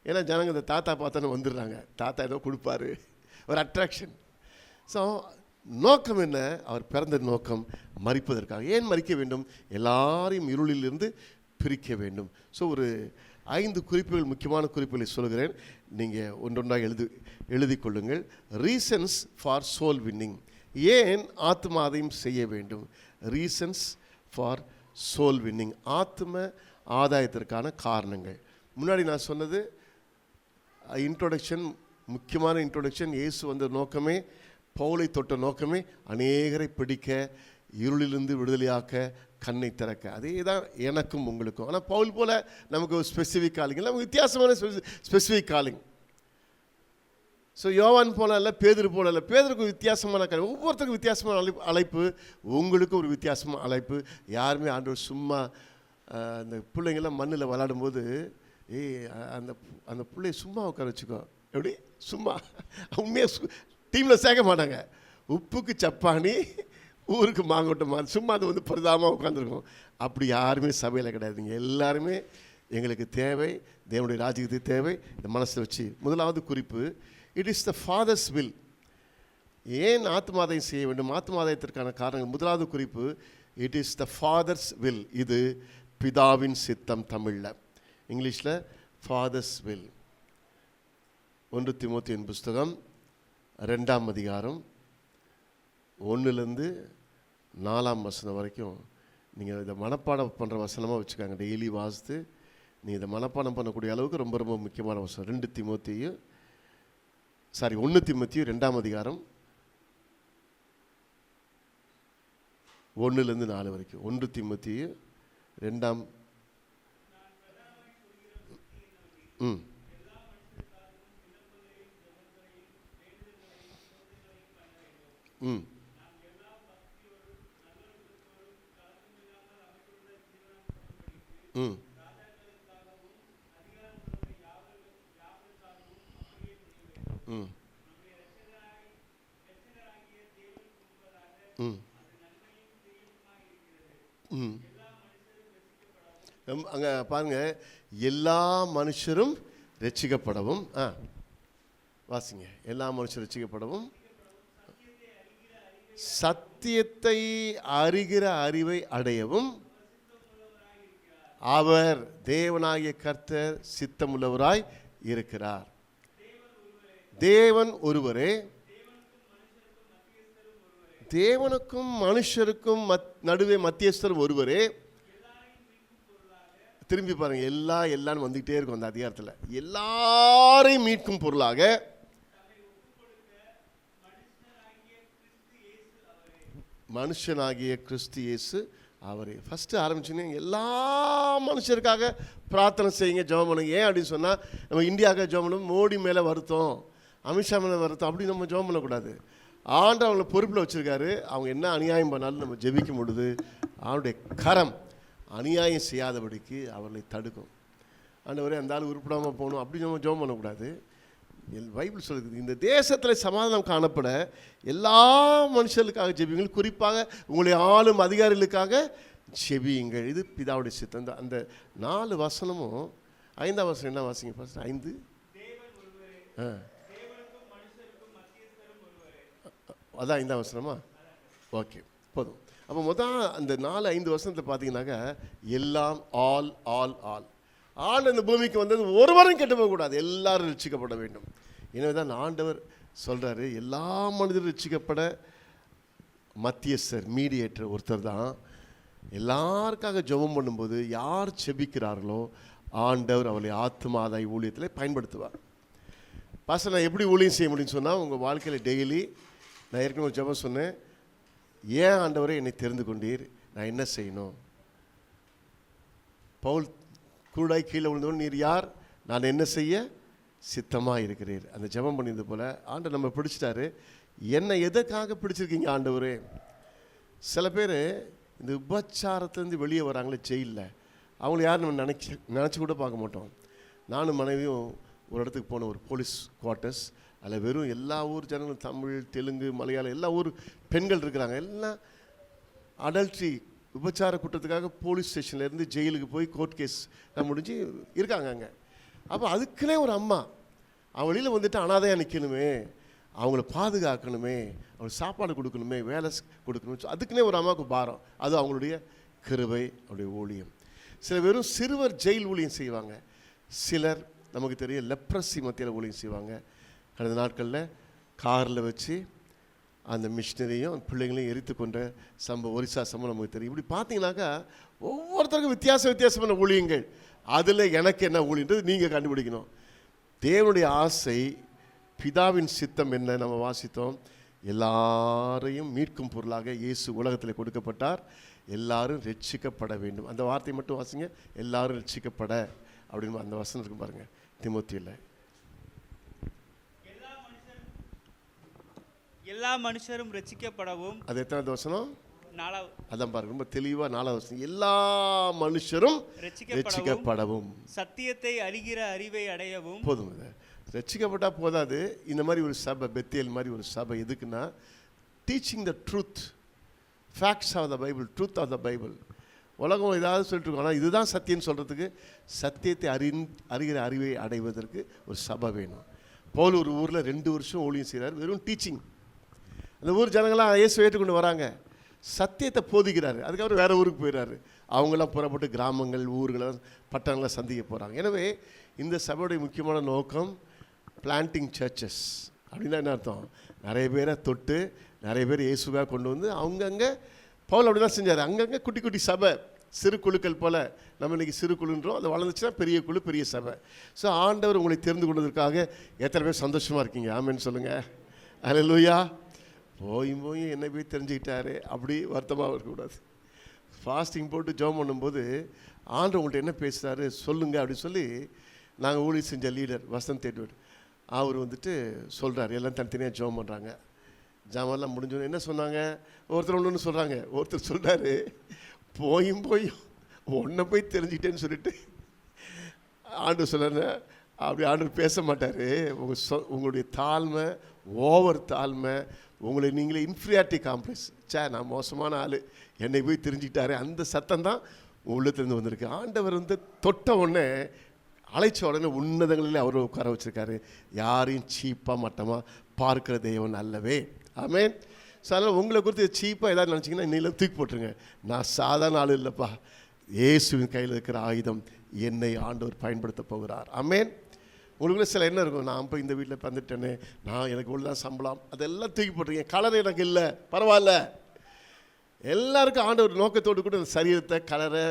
ஏன்னா ஜனங்க இந்த தாத்தா பார்த்தானே வந்துடுறாங்க, தாத்தா ஏதோ கொடுப்பாரு, ஒரு அட்ராக்ஷன். ஸோ நோக்கம் என்ன? அவர் பிறந்த நோக்கம் மரிப்பதற்காக. ஏன் மரிக்க வேண்டும்? எல்லாரையும் இருளிலிருந்து பிரிக்க வேண்டும். ஸோ ஒரு 5 குறிப்புகள், முக்கியமான குறிப்புகளை சொல்கிறேன். நீங்கள் ஒன்றொன்றாக எழுதி கொள்ளுங்கள். Reasons for soul winning. ஏன் ஆத்மாதையும் செய்ய வேண்டும்? ரீசன்ஸ் ஃபார் சோல் வின்னிங், ஆத்ம ஆதாயத்திற்கான காரணங்கள். முன்னாடி நான் சொன்னது இன்ட்ரோடக்ஷன், முக்கியமான இன்ட்ரோடக்ஷன். இயேசு வந்த நோக்கமே, பவுலை தொட்ட நோக்கமே அநேகரை பிடிக்க, இருளிலிருந்து விடுதலையாக்க, கண்ணை திறக்க. அதே தான் எனக்கும் உங்களுக்கும். ஆனால் பவுல் போல் நமக்கு ஒரு ஸ்பெசிஃபிக் காலிங் இல்லை, நமக்கு வித்தியாசமான ஸ்பெசிஃபிக் காலிங். ஸோ யோவான் போல இல்லை, பேதுரு போல இல்லை. பேதுருக்கு வித்தியாசமான காலிங், ஒவ்வொருத்தருக்கும் வித்தியாசமான அழைப்பு, உங்களுக்கும் ஒரு வித்தியாசமான அழைப்பு. யாருமே ஆண்டவர் சும்மா அந்த பிள்ளைங்கள்லாம் மண்ணில் விளையாடும்போது அந்த அந்த பிள்ளைய சும்மா உட்கார வச்சுக்கோ, எப்படி சும்மா உண்மையாக டீமில் சேர்க்க மாட்டாங்க. உப்புக்கு சப்பானி, ஊருக்கு மாங்கோட்டமா, சும்மா அது வந்து பரிதாபமாக உட்காந்துருக்கும். அப்படி யாருமே சபையில் கிடையாதுங்க. எல்லாருமே எங்களுக்கு தேவை, தேவனுடைய ராஜ்யத்துக்கு தேவை. இந்த மனசில் வச்சு முதலாவது குறிப்பு, it is the fathers will. ஏன் ஆத்மாதாயம் செய்ய வேண்டும்? ஆத்மாதாயத்திற்கான காரணங்கள். முதலாவது குறிப்பு, it is the fathers will. இது பிதாவின் சித்தம். தமிழில், இங்கிலீஷில் ஃபாதர்ஸ் வில். 1 தீமோத்தேயுவின் புஸ்தகம் 2ஆம் அதிகாரம் 1லேருந்து 4ஆம் வசனம் வரைக்கும் நீங்கள் இதை மனப்பாடம் பண்ணுற வசனமாக வச்சுக்காங்க. டெய்லி வாசித்து நீங்கள் இதை மனப்பாடம் பண்ணக்கூடிய அளவுக்கு ரொம்ப ரொம்ப முக்கியமான வசனம். 1 தீமோத்தேயு 2ஆம் அதிகாரம் 1லேருந்து 4 வரைக்கும். 1 தீமோத்தேயு 2ஆம் அங்கே பாருங்க, எல்லா மனுஷரும் ரட்சிக்கப்படவும். வாசிங்க. எல்லா மனுஷரும் ரட்சிக்கப்படவும், சத்தியத்தை அறிகிற அறிவை அடையவும் அவர் தேவனாகிய கர்த்தர் சித்தமுள்ளவராய் இருக்கிறார். தேவன் ஒருவரே, தேவனுக்கும் மனுஷருக்கும் நடுவே மத்தியஸ்தர் ஒருவரே. திரும்பி பாருங்க, எல்லாரும் வந்துகிட்டே இருக்கும் அந்த அதிகாரத்தில். எல்லாரையும் மீட்கும் பொருளாக மனுஷனாகிய கிறிஸ்து இயேசு அவரே. ஃபஸ்ட்டு ஆரம்பிச்சுன்னு எல்லா மனுஷருக்காக பிரார்த்தனை செய்யுங்க, ஜெபம் பண்ணுங்க. ஏன் அப்படின்னு சொன்னால், நம்ம இந்தியாவுக்காக ஜெபம் பண்ணணும், மோடி மேலே வருத்தம், அமித்ஷா மேலே வருத்தம், அப்படி நம்ம ஜெபம் பண்ணக்கூடாது. ஆண்டு அவங்களை பொறுப்பில் வச்சுருக்காரு. அவங்க என்ன அநியாயம் பண்ணாலும் நம்ம ஜெபிக்கும் பொழுது அவனுடைய கரம் அநியாயம் செய்யாதபடிக்கு அவர்களை தடுக்கும். ஆண்டவரே அந்த ஆள் உருப்படாமல் போகணும், அப்படி நம்ம ஜெபம் பண்ணக்கூடாது. பைபிள் சொல்லுது, இந்த தேசத்தில் சமாதானம் காணப்பட எல்லா மனுஷர்களுக்காக ஜெபியுங்கள், குறிப்பாக உங்களுடைய ஆளும் அதிகாரிகளுக்காக ஜெபியுங்கள். இது பிதாவுடைய சித்தம். அந்த 4 வசனமும் 5ஆம் வசனம் என்ன வாசிங்க? ஃபர்ஸ்ட் 5. அதான் 5ஆம் வசனமா? ஓகே, போதும். அப்போ அந்த 4-5 வசனத்தில் பார்த்தீங்கன்னாக்கா எல்லாம் ஆல் ஆல் ஆல் ஆள் இந்த பூமிக்கு வந்தது ஒருவரும் கெட்டு போகக்கூடாது, எல்லாரும் ரட்சிக்கப்பட வேண்டும். எனவே தான் ஆண்டவர் சொல்கிறாரு, எல்லா மனிதரும் ரட்சிக்கப்பட மத்தியஸ்தர், மீடியேட்டர் ஒருத்தர் தான். எல்லாருக்காக ஜெபம் பண்ணும்போது யார் செபிக்கிறார்களோ ஆண்டவர் அவளை ஆத்மாதாய் ஊழியத்தில் பயன்படுத்துவார். பாஸ்டர், நான் எப்படி ஊழியம் செய்ய முடியும்னு சொன்னால், உங்கள் வாழ்க்கையில் டெய்லி நான் ஏற்கனவே ஒரு ஜெபம் சொன்னேன், ஏன் ஆண்டவரை என்னை தெரிந்து கொண்டீர், நான் என்ன செய்யணும்? பவுல் கூடாய் கீழே விழுந்தவன், நீர் யார், நான் என்ன செய்ய சித்தமாக இருக்கிறீர். அந்த ஜெபம் பண்ணியது போல் ஆண்டவர் நம்ம பிடிச்சிட்டாரு. என்னை எதற்காக பிடிச்சிருக்கீங்க ஆண்டவரே? சில பேர் இந்த உபச்சாரத்துலேருந்து வெளியே வராங்களே ஜெயிலில், அவங்கள யாரும் நம்ம நினச்சி கூட பார்க்க மாட்டோம். நானும் மனைவியும் ஒரு இடத்துக்கு போன, ஒரு போலீஸ் குவார்ட்டர்ஸ். அதில் வெறும் எல்லா ஊர் ஜனங்களும், தமிழ், தெலுங்கு, மலையாளம், எல்லா ஊர் பெண்கள் இருக்கிறாங்க. எல்லாம் அடல்ட்ரி, உபச்சார குற்றத்துக்காக போலீஸ் ஸ்டேஷன்லேருந்து ஜெயிலுக்கு போய் கோர்ட் கேஸ் முடிஞ்சு இருக்காங்க அங்கே. அப்போ அதுக்குன்னே ஒரு அம்மா அவன் வெளியில் வந்துட்டு அனாதையாக நிற்கணுமே, அவங்கள பாதுகாக்கணுமே, அவங்களுக்கு சாப்பாடு கொடுக்கணுமே, வேலை கொடுக்கணுமே, அதுக்குன்னே ஒரு அம்மாவுக்கு பாரம். அது அவங்களுடைய கிருபை, அவருடைய ஊழியம். சில வெறும் சிறுவர் ஜெயில் ஊழியம் செய்வாங்க. சிலர் நமக்கு தெரியும் லெப்ரசி மத்தியில் ஊழியம் செய்வாங்க. கடந்த நாட்களில் காரில் வச்சு அந்த மிஷினரியும் பிள்ளைங்களையும் எரித்து கொண்ட ஒரிசா சம்பவம் நமக்கு தெரியும். இப்படி பார்த்தீங்கன்னாக்கா ஒவ்வொருத்தருக்கும் வித்தியாசமான ஊழியங்கள். அதில் எனக்கு என்ன ஊழியன்றது நீங்கள் கண்டுபிடிக்கணும். தேவனுடைய ஆசை, பிதாவின் சித்தம் என்ன நம்ம வாசித்தோம். எல்லாரையும் மீட்கும் பொருளாக இயேசு உலகத்தில் கொடுக்கப்பட்டார். எல்லாரும் ரட்சிக்கப்பட வேண்டும். அந்த வார்த்தை மட்டும் வாசிங்க, எல்லாரும் ரட்சிக்கப்பட அப்படின்னு அந்த வசனம் இருக்கும் பாருங்கள் தீமோத்தேயுல. எல்லா மனுஷரும் ரட்சிக்கப்படவும். அது எத்தனாவது வசனம்? 4வது. அதான் பாருங்க, ரொம்ப தெளிவாக 4வது வசனம். எல்லா மனுஷரும் ரட்சிக்கப்படவும், சத்தியத்தை அறிகிற அறிவை அடையவும். போதும். ரட்சிக்கப்பட்டால் போதாது. இந்த மாதிரி ஒரு சபை, பெத்தேல் மாதிரி ஒரு சபை எதுக்குன்னா, teaching the truth, facts of the Bible, truth of the Bible. உலகம் ஏதாவது சொல்லிட்டு இருக்கோம், ஆனால் இதுதான் சத்தியம்னு சொல்கிறதுக்கு, சத்தியத்தை அறிகிற அறிவை அடைவதற்கு ஒரு சபை வேணும். பவுல் ஒரு ஊரில் 2 வருஷம் ஊழியம் செய்கிறார், வெறும் டீச்சிங். அந்த ஊர் ஜனங்களாம் இயேசுவை ஏற்றுக்கொண்டு வராங்க, சத்தியத்தை போதிக்கிறாரு. அதுக்கப்புறம் வேறு ஊருக்கு போயிடுறாரு. அவங்களாம் புறப்பட்டு கிராமங்கள், ஊர்களை, பட்டணங்களை சந்திக்க போகிறாங்க. எனவே இந்த சபையுடைய முக்கியமான நோக்கம் பிளான்டிங் சர்ச்சஸ். அப்படின்னா என்ன அர்த்தம்? நிறைய பேரை தொட்டு நிறைய பேர் இயேசுவாக கொண்டு வந்து அவங்கங்கே, பவுல் அப்படி தான் செஞ்சார், அங்கங்கே குட்டி குட்டி சபை, சிறு குழுக்கள் போல். நம்ம இன்றைக்கி சிறு குழுன்றோம், அது வளர்ந்துச்சுன்னா பெரிய குழு, பெரிய சபை. ஸோ ஆண்டவர் உங்களை தெரிந்து கொண்டதற்காக எத்தனை பேர் சந்தோஷமாக இருக்கீங்க? ஆமென்னு சொல்லுங்கள். அல்லேலூயா. போய் என்னை போய் தெரிஞ்சுக்கிட்டாரு அப்படி வருத்தமாக இருக்கக்கூடாது. ஃபாஸ்டிங் போட்டு ஜெபம் பண்ணும்போது ஆண்டவர் உங்கள்கிட்ட என்ன பேசுகிறாரு சொல்லுங்கள் அப்படின்னு சொல்லி நாங்கள் ஊழியம் செஞ்ச லீடர் வசந்த் எட்வர்ட் அவர் வந்துட்டு சொல்கிறார். எல்லாம் தனித்தனியாக ஜெபம் பண்ணுறாங்க. ஜாமெல்லாம் முடிஞ்சோன்னு என்ன சொன்னாங்க? ஒருத்தர் ஒன்று சொல்கிறாங்க. ஒருத்தர் சொல்கிறாரு, போய் ஒன்றை போய் தெரிஞ்சுக்கிட்டேன்னு சொல்லிட்டு ஆண்டவர் சொல்கிறாரு. அப்படி ஆண்டவர் பேச மாட்டார். உங்களுடைய தாழ்மை, ஓவர் தாழ்மை, உங்களை நீங்களே இன்ஃபீரியாரிட்டி காம்ப்ளெக்ஸ், நான் மோசமான ஆள், என்னை போய் தெரிஞ்சுக்கிட்டாரு, அந்த சத்தம் தான் உள்ளத்திலேருந்து வந்திருக்கு. ஆண்டவர் வந்து தொட்ட உடனே, அழைச்ச உடனே உன்னதங்களில் அவர் உட்கார வச்சுருக்காரு. யாரையும் சீப்பாக மட்டமாக பார்க்குற தெய்வம் அல்லவே. ஆமென். ஸோ அதனால் உங்களை குறித்து சீப்பாக ஏதாவது நினச்சிங்கன்னா இன்னையில் தூக்கி போட்டுருங்க. நான் சாதாரண ஆள் இல்லைப்பா, இயேசுவின் கையில் இருக்கிற ஆயுதம், என்னை ஆண்டவர் பயன்படுத்த போகிறார். ஆமென். உங்களுக்குள்ள சில என்ன இருக்கும், நான் போய் இந்த வீட்டில் வந்துட்டேனே, நான் எனக்கு இவ்வளோதான் சம்பளம், அதெல்லாம் தூக்கி போட்டுருங்க. கலர் எனக்கு இல்லை, பரவாயில்ல. எல்லாருக்கும் ஆண்டவர் நோக்கத்தோடு கூட சரீரத்தை, கலரை,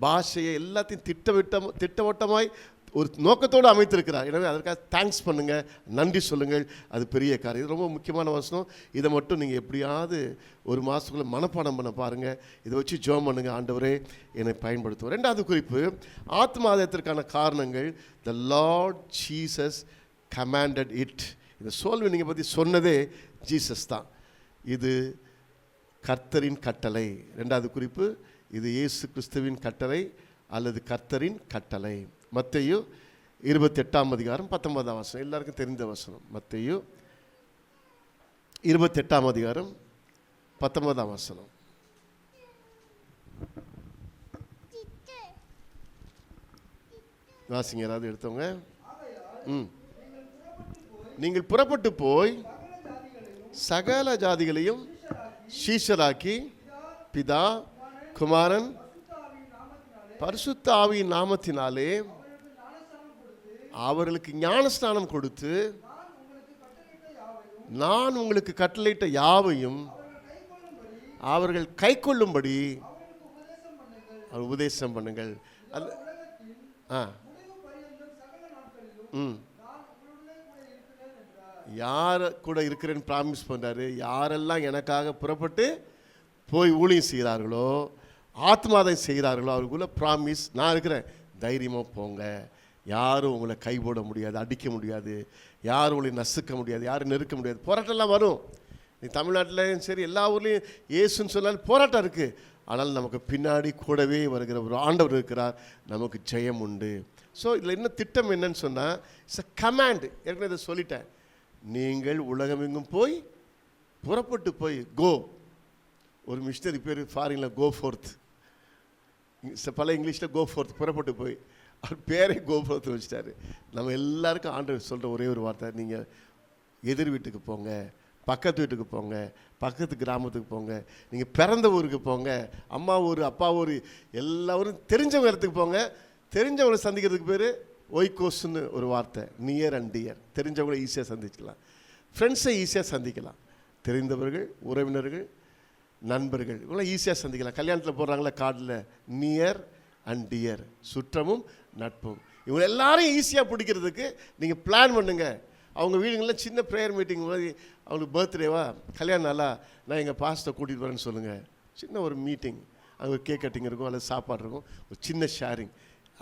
பாஷையை எல்லாத்தையும் திட்டவட்டமாய் ஒரு நோக்கத்தோடு அமைத்திருக்கிறார். எனவே அதற்காக தேங்க்ஸ் பண்ணுங்கள், நன்றி சொல்லுங்கள். அது பெரிய காரியம். இது ரொம்ப முக்கியமான வசனம். இதை மட்டும் நீங்கள் எப்படியாவது ஒரு மாதத்துக்குள்ளே மனப்பாடம் பண்ண பாருங்கள். இதை வச்சு ஜெபம் பண்ணுங்கள், ஆண்டவரே என்னை பயன்படுத்துவோம். 2வது குறிப்பு, ஆத்மாதத்திற்கான காரணங்கள். த லார்ட் ஜீசஸ் கமாண்டட் இட். இந்த சோல்வினிங்கை பற்றி சொன்னதே ஜீசஸ் தான். இது கர்த்தரின் கட்டளை. 2வது குறிப்பு, இது இயேசு கிறிஸ்துவின் கட்டளை அல்லது கர்த்தரின் கட்டளை. மத்தேயு 28ஆம் அதிகாரம் 19ஆம் வசனம், எல்லாருக்கும் தெரிந்த வசனம். மத்தேயு 28ஆம் அதிகாரம் 19ஆம் வசனம். வாசிங்க யாராவது எடுத்தவங்க. நீங்கள் புறப்பட்டு போய் சகல ஜாதிகளையும் சீஷராக்கி, பிதா, குமாரன், பரிசுத்த ஆவியின் நாமத்தினாலே அவர்களுக்கு ஞானஸ்நானம் கொடுத்து, நான் உங்களுக்கு கட்டளையிட்ட யாவையும் அவர்கள் கை கொள்ளும்படி உபதேசம் பண்ணுங்கள். யார் கூட இருக்கிறேன்னு ப்ராமிஸ் பண்ணுறாரு. யாரெல்லாம் எனக்காக புறப்பட்டு போய் ஊழியம் செய்கிறார்களோ, ஆத்மாதம் செய்கிறார்களோ, அவருக்குள்ள ப்ராமிஸ், நான் இருக்கிறேன், தைரியமாக போங்க. யாரும் உங்களை கைபோட முடியாது, அடிக்க முடியாது, யாரும் உங்களை நசுக்க முடியாது, யாரும் நெருக்க முடியாது. போராட்டம்லாம் வரும். நீ தமிழ்நாட்டிலையும் சரி, எல்லா ஊர்லேயும் இயேசுன்னு சொன்னாலும் போராட்டம் இருக்குது. ஆனால் நமக்கு பின்னாடி கூடவே வருகிற ஒரு ஆண்டவர் இருக்கிறார், நமக்கு ஜெயம் உண்டு. ஸோ இதில் என்ன திட்டம் என்னன்னு சொன்னால், இட்ஸ் அ கமாண்ட். ஏற்கனவே இதை சொல்லிட்டேன். நீங்கள் உலகமெங்கும் போய் புறப்பட்டு போய், கோ. ஒரு மிஷினரி பேர் ஃபாரினில் கோ ஃபோர்த், பல இங்கிலீஷில் கோ ஃபோர்த், புறப்பட்டு போய். அவர் பேரே கோ ஃபோர்த் வச்சுட்டாரு. நம்ம எல்லாருக்கும் ஆண்டவர் சொல்கிற ஒரே ஒரு வார்த்தை, நீங்கள் எதிர் வீட்டுக்கு போங்க, பக்கத்து வீட்டுக்கு போங்க, பக்கத்து கிராமத்துக்கு போங்க, நீங்கள் பிறந்த ஊருக்கு போங்க, அம்மா ஊர் அப்பா ஊர் எல்லாரும் தெரிஞ்சவங்க இடத்துக்கு போங்க. தெரிஞ்சவங்களை சந்திக்கிறதுக்கு பேர் ஒய்கோஸ்ன்னு ஒரு வார்த்தை, நியர் அண்ட் டியர். தெரிஞ்சவங்களை ஈஸியாக சந்திக்கலாம், ஃப்ரெண்ட்ஸை ஈஸியாக சந்திக்கலாம், தெரிந்தவர்கள், உறவினர்கள், நண்பர்கள் இவங்களாம் ஈஸியாக சந்திக்கலாம். கல்யாணத்தில் போடுறாங்களே கார்டில், நியர் அண்ட் டியர், சுற்றமும் நட்பும். இவங்க எல்லாரையும் ஈஸியாக பிடிக்கிறதுக்கு நீங்கள் பிளான் பண்ணுங்கள். அவங்க வீடுங்களில் சின்ன ப்ரேயர் மீட்டிங் மாதிரி, அவங்களுக்கு பர்த்டேவா, கல்யாணம் நாளா, நான் எங்கள் பாஸ்ட்டை கூட்டிகிட்டு வரேன்னு சொல்லுங்கள். சின்ன ஒரு மீட்டிங், அங்கே ஒரு கேக் கட்டிங் இருக்கும், அல்லது சாப்பாடு இருக்கும், ஒரு சின்ன ஷேரிங்.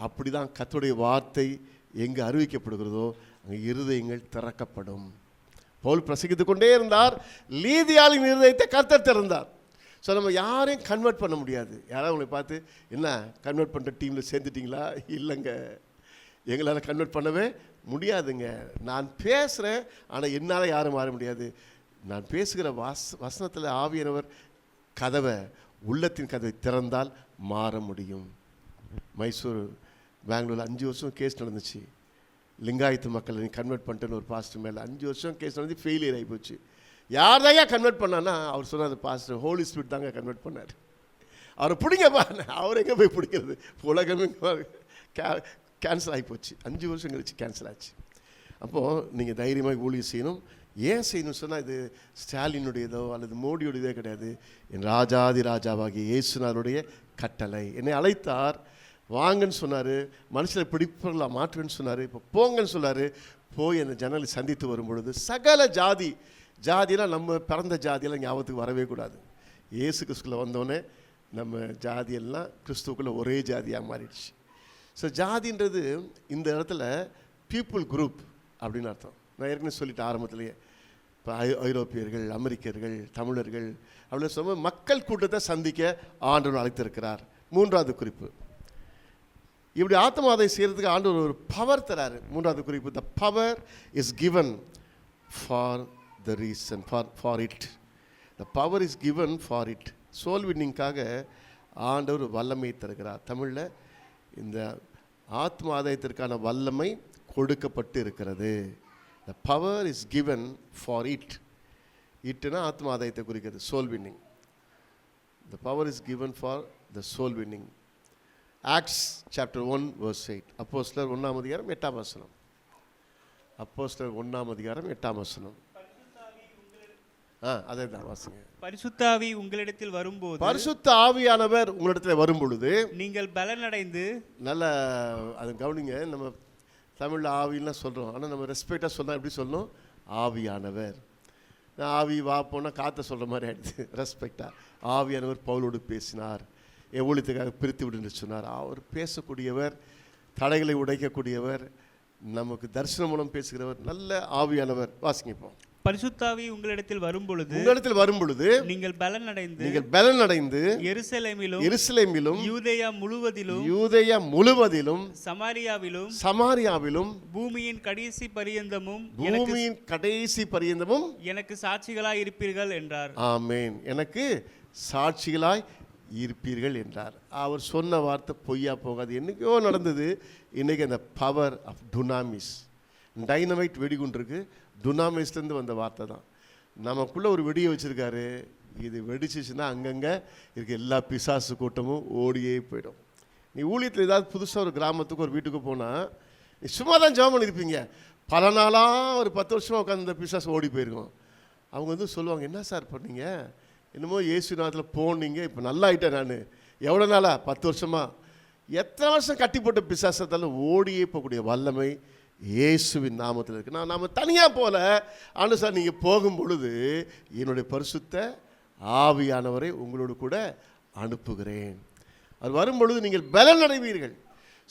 அப்படி தான் கர்த்தருடைய வார்த்தை எங்கே அறிவிக்கப்படுகிறதோ அங்கே இருதயங்கள் திறக்கப்படும். பவுல் பிரசங்கித்து கொண்டே இருந்தார், லீதியாளின் இருதயத்தை கர்த்தர் திறந்தார். ஸோ நம்ம யாரையும் கன்வெர்ட் பண்ண முடியாது. யாராவது உங்களை பார்த்து, என்ன கன்வெர்ட் பண்ணுற டீமில் சேர்ந்துட்டிங்களா? இல்லைங்க, எங்களால் கன்வெர்ட் பண்ணவே முடியாதுங்க. நான் பேசுகிறேன், ஆனால் என்னால் யாரும் மாற முடியாது. நான் பேசுகிற வசனத்தில் ஆவியானவர் கதவை, உள்ளத்தின் கதவை திறந்தால் மாற முடியும். மைசூர், பெங்களூரில் 5 வருஷம் கேஸ் நடந்துச்சு. லிங்காயத்து மக்களை நீ கன்வெர்ட் பண்ணிட்டேன்னு ஒரு பாஸ்டர் மேலே 5 வருஷம் கேஸ் நடந்து ஃபெயிலியர் ஆகி போச்சு. யார் தாங்க கன்வெர்ட் பண்ணான்னா அவர் சொன்னார், பாஸ்டர் ஹோலி ஸ்பிரிட் தாங்க கன்வெர்ட் பண்ணார். அவரை பிடிங்கப்பா. அவர் எங்கே போய் பிடிக்கிறது? உலகமே கேன்சல் ஆகி போச்சு. 5 வருஷம் கழிச்சு கேன்சல் ஆச்சு. அப்போது நீங்கள் தைரியமாக ஊழியம் செய்யணும். ஏன் செய்யணும்னு சொன்னால், இது ஸ்டாலினுடையதோ அல்லது மோடியுடையதோ கிடையாது. என் ராஜாதி ராஜாவாகிய இயேசுநாதருடைய கட்டளை. என்னை அழைத்தார், வாங்கன்னு சொன்னார், மனுஷனை பிடிப்பவர்களாக மாற்றுவேன்னு சொன்னார். இப்போ போங்கன்னு சொன்னார். போய் அந்த ஜனங்களை சந்தித்து வரும் பொழுது சகல ஜாதியெல்லாம் நம்ம பிறந்த ஜாதியெல்லாம் ஞாபகத்துக்கு வரவே கூடாது. இயேசு கிறிஸ்துக்குள்ளே வந்தோடனே நம்ம ஜாதியெல்லாம் கிறிஸ்துவுக்குள்ளே ஒரே ஜாதியாக மாறிடுச்சு. ஸோ ஜாதின்றது இந்த இடத்துல பீப்புள் குரூப் அப்படின்னு அர்த்தம். நான் ஏற்கனவே சொல்லிட்டேன் ஆரம்பத்திலேயே. இப்போ ஐரோப்பியர்கள், அமெரிக்கர்கள், தமிழர்கள் அப்படின்னு சொல்லும்போது மக்கள் கூட்டத்தை சந்திக்க ஆண்டவர் அழைத்திருக்கிறார். 3வது குறிப்பு, இப்படி ஆத்மாதை செய்கிறதுக்கு ஆண்டவர் ஒரு பவர் தராரு. 3வது குறிப்பு, the power is given for the reason, for it. The power is given for it. Soul வின்னிங்காக ஆண்டவர் வல்லமை தருகிறார். தமிழில் இந்த ஆத்ம ஆதாயத்திற்கான வல்லமை கொடுக்கப்பட்டு இருக்கிறது. The power is given for it. இட்னா ஆத்ம ஆதாயத்தை குறிக்கிறது, soul winning. The power is given for the soul winning. Acts chapter 1 verse 8. அப்போஸ்தலர் 1ஆம் அதிகாரம் 8ஆம் வசனம். அப்போஸ்தலர் 1ஆம் அதிகாரம் 8ஆம் வசனம். அதே தான் வாசிங்க. பரிசுத்த ஆவி உங்களிடத்தில் வரும்போது, பரிசுத்த ஆவியானவர் உங்களிடத்தில் வரும் பொழுது நீங்கள் பலனடைந்து. நல்ல அதை கவனிங்க. நம்ம தமிழில் ஆவின்லாம் சொல்கிறோம், ஆனால் நம்ம ரெஸ்பெக்டாக சொன்னால் எப்படி சொல்லணும்? ஆவியானவர். ஆவி வா போனால் காற்றை சொல்கிற மாதிரி ஆகிடுது. ரெஸ்பெக்டாக ஆவியானவர் பவுலோடு பேசினார், என் ஊழியத்துக்காக பிரித்து விடுன்னு சொன்னார். அவர் பேசக்கூடியவர், தடைகளை உடைக்கக்கூடியவர், நமக்கு தரிசனம் மூலம் பேசுகிறவர், நல்ல ஆவியானவர். வாசிங்கப்போம். பரிசுத்தாவி உங்களிடத்தில் வரும் பொழுது நீங்கள் பலனடைந்து எருசலேமிலும் யூதேயா முழுவதிலும் சமாரியாவிலும் பூமியின் கடைசி பரியந்தமும் எனக்கு சாட்சிகளாய் இருப்பீர்கள் என்றார். ஆமென். எனக்கு சாட்சிகளாய் இருப்பீர்கள் என்றார். அவர் சொன்ன வார்த்தை பொய்யா போகாது. என்னைக்கோ நடந்தது. இன்னைக்கு அந்த பவர் ஆஃப் டுனாமிஸ், டைனமைட் வெடிகுண்டிருக்கு, டுனாமிஸ்லேருந்து வந்த வார்த்தை தான். நமக்குள்ளே ஒரு வெடியை வச்சுருக்காரு. இது வெடிச்சிச்சுன்னா அங்கங்கே இருக்க எல்லா பிசாசு கூட்டமும் ஓடியே போயிடும். நீ ஊழியத்தில் ஏதாவது புதுசாக ஒரு கிராமத்துக்கு ஒரு வீட்டுக்கு போனால் நீ சும்மா தான் ஜெபம் பண்ணியிருப்பீங்க. பல நாளாக ஒரு 10 வருஷமாக உட்காந்து இந்த பிசாசு ஓடி போயிருக்கோம். அவங்க வந்து சொல்லுவாங்க, என்ன சார் பண்ணீங்க? என்னமோ இயேசு நாமத்தில் போனீங்க, இப்போ நல்லா ஆகிட்டேன். நான் எவ்வளோ நாளா? 10 வருஷமாக. எத்தனை வருஷம் கட்டி போட்ட பிசாசத்தாலும் ஓடியே போகக்கூடிய வல்லமை இயேசுவின் நாமத்தில் இருக்குது. நாம் தனியாக போல. ஆனால் சார் நீங்கள் போகும் பொழுது என்னுடைய பரிசுத்த ஆவியானவரை உங்களோடு கூட அனுப்புகிறேன். அது வரும் பொழுது நீங்கள் பலன் அடைவீர்கள்.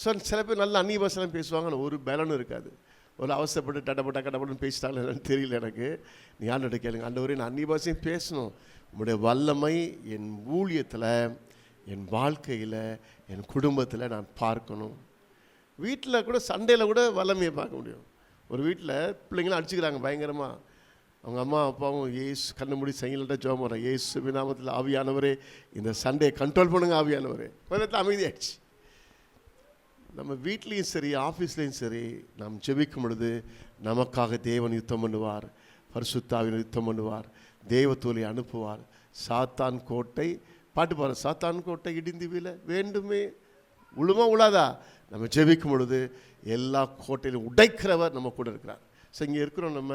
ஸோ சில பேர் நல்ல அந்நிய பாஷைலாம் பேசுவாங்க, ஆனால் ஒரு பலனும் இருக்காது. ஒரு அவசரப்பட்டு கடப்பட்டுன்னு பேசிட்டாலும் என்னன்னு தெரியல எனக்கு. நீ ஆண்டவர்கிட்ட கேளுங்க, ஆண்டவரே நான் அந்நிய பாஷையும் பேசணும், உங்களுடைய வல்லமை என் ஊழியத்தில், என் வாழ்க்கையில், என் குடும்பத்தில் நான் பார்க்கணும். வீட்டில் கூட சண்டையில் கூட வல்லமையை பார்க்க முடியும். ஒரு வீட்டில் பிள்ளைங்களாம் அடிச்சுக்கிறாங்க பயங்கரமாக. அவங்க அம்மா அப்பாவும் ஏசு கண்ணு மூடி சைலண்டாக ஜெபம் பண்ணுறாங்க, இயேசு நாமத்தில் ஆவியானவரே இந்த சண்டையை கண்ட்ரோல் பண்ணுங்க ஆவியானவரே. கொஞ்சத்தில் அமைதியாகிடுச்சு. நம்ம வீட்லேயும் சரி ஆஃபீஸ்லேயும் சரி நாம் ஜெபிக்கும் பொழுது நமக்காக தேவன் யுத்தம் பண்ணுவார். பரிசுத்த ஆவியானவர் யுத்தம் பண்ணுவார், தேவதூதரை அனுப்புவார். சாத்தான் கோட்டை பாட்டு பாரு, சாத்தான் கோட்டை இடிந்து வீழ வேண்டுமே. உழுமா உழாதா? நம்ம ஜெபிக்கும் பொழுது எல்லா கோட்டையிலும் உடைக்கிறவர் நம்ம கூட இருக்கிறார். ஸோ இங்கே இருக்கிறோம். நம்ம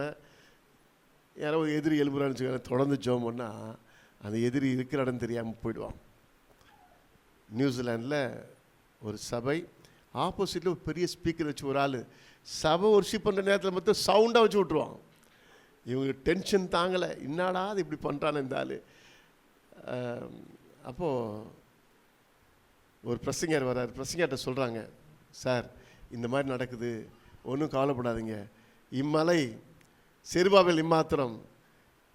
யாரோ ஒரு எதிரி எழுப்புறான்னு வச்சுக்கோங்க, தொடர்ந்து ஜெபம் பண்ணால் அந்த எதிரி இருக்கிற இடம் தெரியாமல் போயிடுவான். நியூசிலாண்டில் ஒரு சபை, ஆப்போசிட்டில் ஒரு பெரிய ஸ்பீக்கர் வச்சு ஒரு ஆள் சபை ஒர்ஷிப் பண்ணுற நேரத்தில் மட்டும் சவுண்டாக வச்சு விட்ருவான். இவங்க டென்ஷன் தாங்கலை, என்னடா அது இப்படி பண்ணுறான்னு இந்த ஆள். அப்போது ஒரு பிரசங்கர் வர்றார். பிரசங்கர்கிட்ட சொல்கிறாங்க, சார் இந்த மாதிரி நடக்குது, ஒன்றும் கவலைப்படாதீங்க. இம்மலை செருபாபேல் இம்மாத்திரம்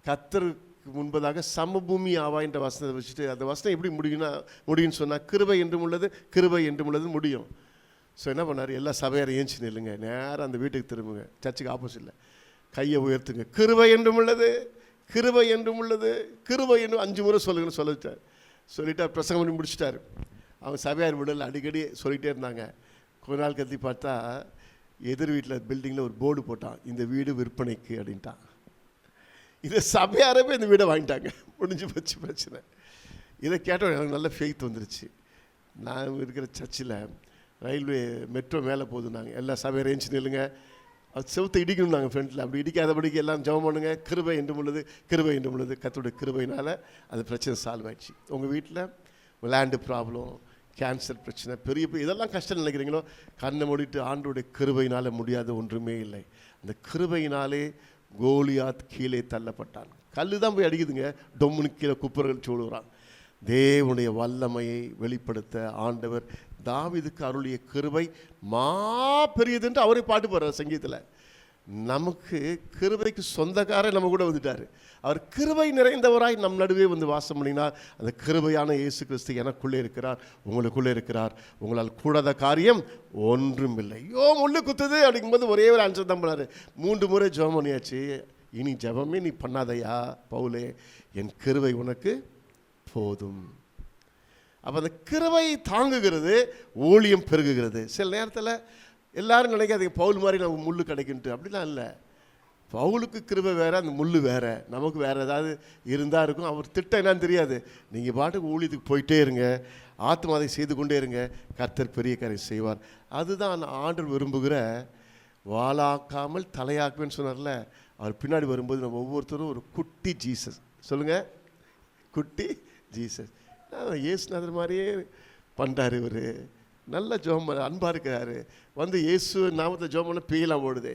கர்த்தருக்கு முன்பதாக சமபூமி ஆவாயின்ற வசனத்தை வச்சுட்டு, அந்த வசனம் எப்படி முடியும்னு சொன்னால் கிருபை என்றும் உள்ளது, கிருபை என்றும் உள்ளது முடியும். ஸோ என்ன பண்ணார், எல்லா சபையாரும் ஏஞ்சி நில்லுங்க, நேராக அந்த வீட்டுக்கு திரும்புங்க, சர்ச்சுக்கு ஆப்போசிட்டில் கையை உயர்த்துங்க, கிருபை என்றும் உள்ளது, கிருபை என்றும் உள்ளது, கிருபை என்றும் 5 முறை சொல்லுங்கன்னு சொல்லிட்டார். சொல்லிட்டார், பிரசங்கம் பண்ணி முடிச்சிட்டார். அவங்க சபையார் விடல் அடிக்கடி சொல்லிகிட்டே இருந்தாங்க. கொஞ்ச நாள் கத்தி பார்த்தா எதிர் வீட்டில் பில்டிங்கில் ஒரு போர்டு போட்டான், இந்த வீடு விற்பனைக்கு அப்படின்ட்டான். இதை சபையாரவே இந்த வீடை வாங்கிட்டாங்க, முடிஞ்சு போச்சு பிரச்சனை. இதை கேட்டோம், எனக்கு நல்ல ஃபெய்த் வந்துருச்சு. நான் இருக்கிற சர்ச்சில் ரயில்வே மெட்ரோ மேலே போதுனாங்க, எல்லா சபையை ரேஞ்சு நில்லுங்க, அது செவுத்தை இடிக்கணும் நாங்கள் ஃப்ரெண்டில், அப்படி இடிக்காதபடிக்கு எல்லாம் ஜெபம் பண்ணுங்க, கிருபை என்றும் உள்ளது, கிருபை என்றும் உள்ளது. கர்த்தருடைய கிருபையினால் அது பிரச்சனை சால்வ் ஆயிடுச்சு. உங்கள் வீட்டில் லேண்டு ப்ராப்ளம், கேன்சர் பிரச்சனை, பெரிய இதெல்லாம் கஷ்டம் நினைக்கிறீங்களோ, கண்ணை மூடிட்டு ஆண்டோடைய கிருபையினால் முடியாத ஒன்றுமே இல்லை. அந்த கிருபையினாலே கோலியாத் கீழே தள்ளப்பட்டான். கல் தான் போய் அடிக்குதுங்க, டொம்முனு கீழே குப்பர்கள் சூடுகிறான். தேவனுடைய வல்லமையை வெளிப்படுத்த ஆண்டவர் தாவீதுக்கு அருளிய கிருபை பெரியது என்று அவரே பாட்டு போடுறார் சங்கீதத்தில். நமக்கு கிருபைக்கு சொந்தக்காரர் நம்ம கூட வந்துட்டார். அவர் கிருபை நிறைந்தவராய் நம் நடுவே வந்து வாசம் பண்ணினார். அந்த கிருபையான இயேசு கிறிஸ்து எனக்குள்ளே இருக்கிறார், உங்களுக்குள்ளே இருக்கிறார். உங்களால் கூடாத காரியம் ஒன்றும் இல்லை. முள்ளு குத்துது அப்படிங்கும்போது ஒரே ஒரு ஆன்சர் தான் பண்ணார். 3 முறை ஜெபம் பண்ணியாச்சு. இனி ஜெபமே நீ பண்ணாதையா பவுலே, என் கிருபை உனக்கு போதும். அப்போ அந்த கிருபை தாங்குகிறது, ஊழியம் பெருகுகிறது. சில நேரத்தில் எல்லாரும் நினைக்காதீங்க பவுல் மாதிரி நமக்கு முள்ளு கிடைக்குன்ட்டு, அப்படிலாம் இல்லை. பவுலுக்கு கிருபை வேறு, அந்த முள்ளு வேறு. நமக்கு வேறு ஏதாவது இருந்தால் இருக்கும். அவர் திட்டம் என்னன்னு தெரியாது. நீங்கள் பாட்டுக்கு ஊழியத்துக்கு போயிட்டே இருங்க, ஆத்மாதை செய்து கொண்டே இருங்க, கர்த்தர் பெரிய காரியம் செய்வார். அதுதான் ஆண்டவர் விரும்புகிற வாளாக்காமல் தலையாக்குவேன்னு சொன்னார்ல. அவர் பின்னாடி வரும்போது நம்ம ஒவ்வொருத்தரும் ஒரு குட்டி ஜீசஸ். சொல்லுங்கள், குட்டி ஜீசஸ். இயேசுநாதர் மாதிரியே பண்ணுறாரு இவர். நல்ல ஜெபம் அன்பாக இருக்கிறாரு. வந்து இயேசு நாமத்தை ஜெபம் பண்ண பேயெல்லாம் ஓடுது.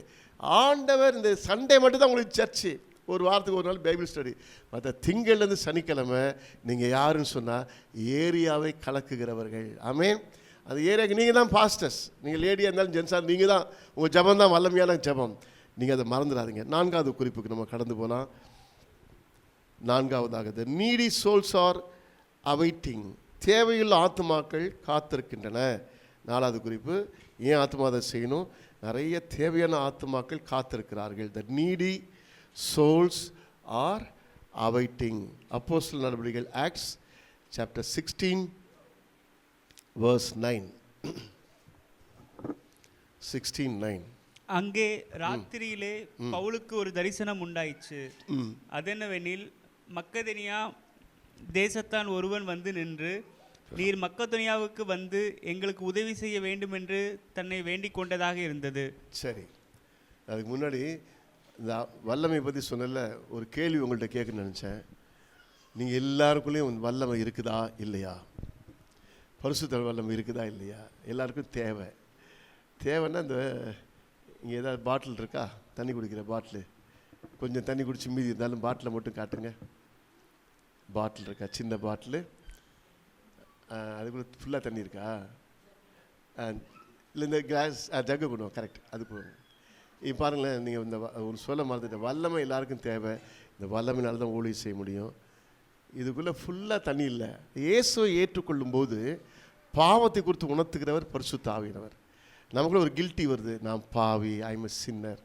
ஆண்டவர் இந்த சண்டே மட்டும்தான் உங்களுக்கு சர்ச்சு, ஒரு வாரத்துக்கு ஒரு நாள் பைபிள் ஸ்டடி. மற்ற திங்கள்லேருந்து சனிக்கிழமை நீங்கள் யாருன்னு சொன்னால் ஏரியாவை கலக்குகிறவர்கள். ஆமென். அந்த ஏரியாவுக்கு நீங்கள் தான் பாஸ்டர்ஸ். நீங்கள் லேடியாக இருந்தாலும் ஜென்ஸாக நீங்கள் தான், உங்கள் ஜெபம் தான் வல்லமையான ஜெபம். நீங்கள் அதை மறந்துடாதீங்க. 4வது குறிப்புக்கு நம்ம கடந்து போகலாம். 4வதாக, the needy souls are awaiting. தேவையுள்ள ஆத்மாக்கள் காத்திருக்கின்றன. 4வது குறிப்பு, ஏன் ஆத்மா அதை செய்யணும்? நிறைய தேவையான ஆத்மாக்கள் காத்திருக்கிறார்கள். the needy souls are awaiting. அப்போஸ்தலர் நடவடிக்கைகள், Acts chapter 16 verse 9. 16:9. அங்கே ராத்திரியிலே பவுலுக்கு ஒரு தரிசனம் உண்டாயிற்று. அதென்னவெனில், மக்கதனியா தேசத்தான் ஒருவன் வந்து நின்று, நீர் மக்கதனியாவுக்கு வந்து எங்களுக்கு உதவி செய்ய வேண்டும் என்று தன்னை வேண்டிக் கொண்டதாக இருந்தது. சரி, அதுக்கு முன்னாடி இந்த வல்லமை பற்றி சொன்னல, ஒரு கேள்வி உங்கள்கிட்ட கேட்கணும்னு நினச்சேன். நீங்கள் எல்லாருக்குள்ளேயும் வல்லமை இருக்குதா இல்லையா? பரிசுத்த வல்லமை இருக்குதா இல்லையா? எல்லாருக்கும் தேவை. தேவைன்னா இந்த இங்கே ஏதாவது பாட்டில் இருக்கா, தண்ணி குடிக்கிற பாட்டிலு, கொஞ்சம் தண்ணி குடிச்சு மீதி இருந்தாலும் பாட்டிலை மட்டும் காட்டுங்க. பாட்டில் இருக்கா? சின்ன பாட்டிலு, அதுக்குள்ளே ஃபுல்லாக தண்ணி இருக்கா? இல்லை இந்த கிளாஸ் ஜக்கு கொண்டு கரெக்ட், அது போதும். இப்போ பாருங்களேன், நீங்கள் இந்த ஒரு சொல்ல மறந்துட்டேன். வல்லமை எல்லாருக்கும் தேவை. இந்த வல்லமையினால தான் ஊழியம் செய்ய முடியும். இதுக்குள்ளே ஃபுல்லாக தண்ணி இல்லை. இயேசுவை ஏற்றுக்கொள்ளும் போது பாவத்தை குறித்து உணர்த்துகிறவர் பரிசுத்த ஆவியானவர். நமக்குள்ள ஒரு கில்ட்டி வருது, நான் பாவி, ஐம் எ சின்னர்.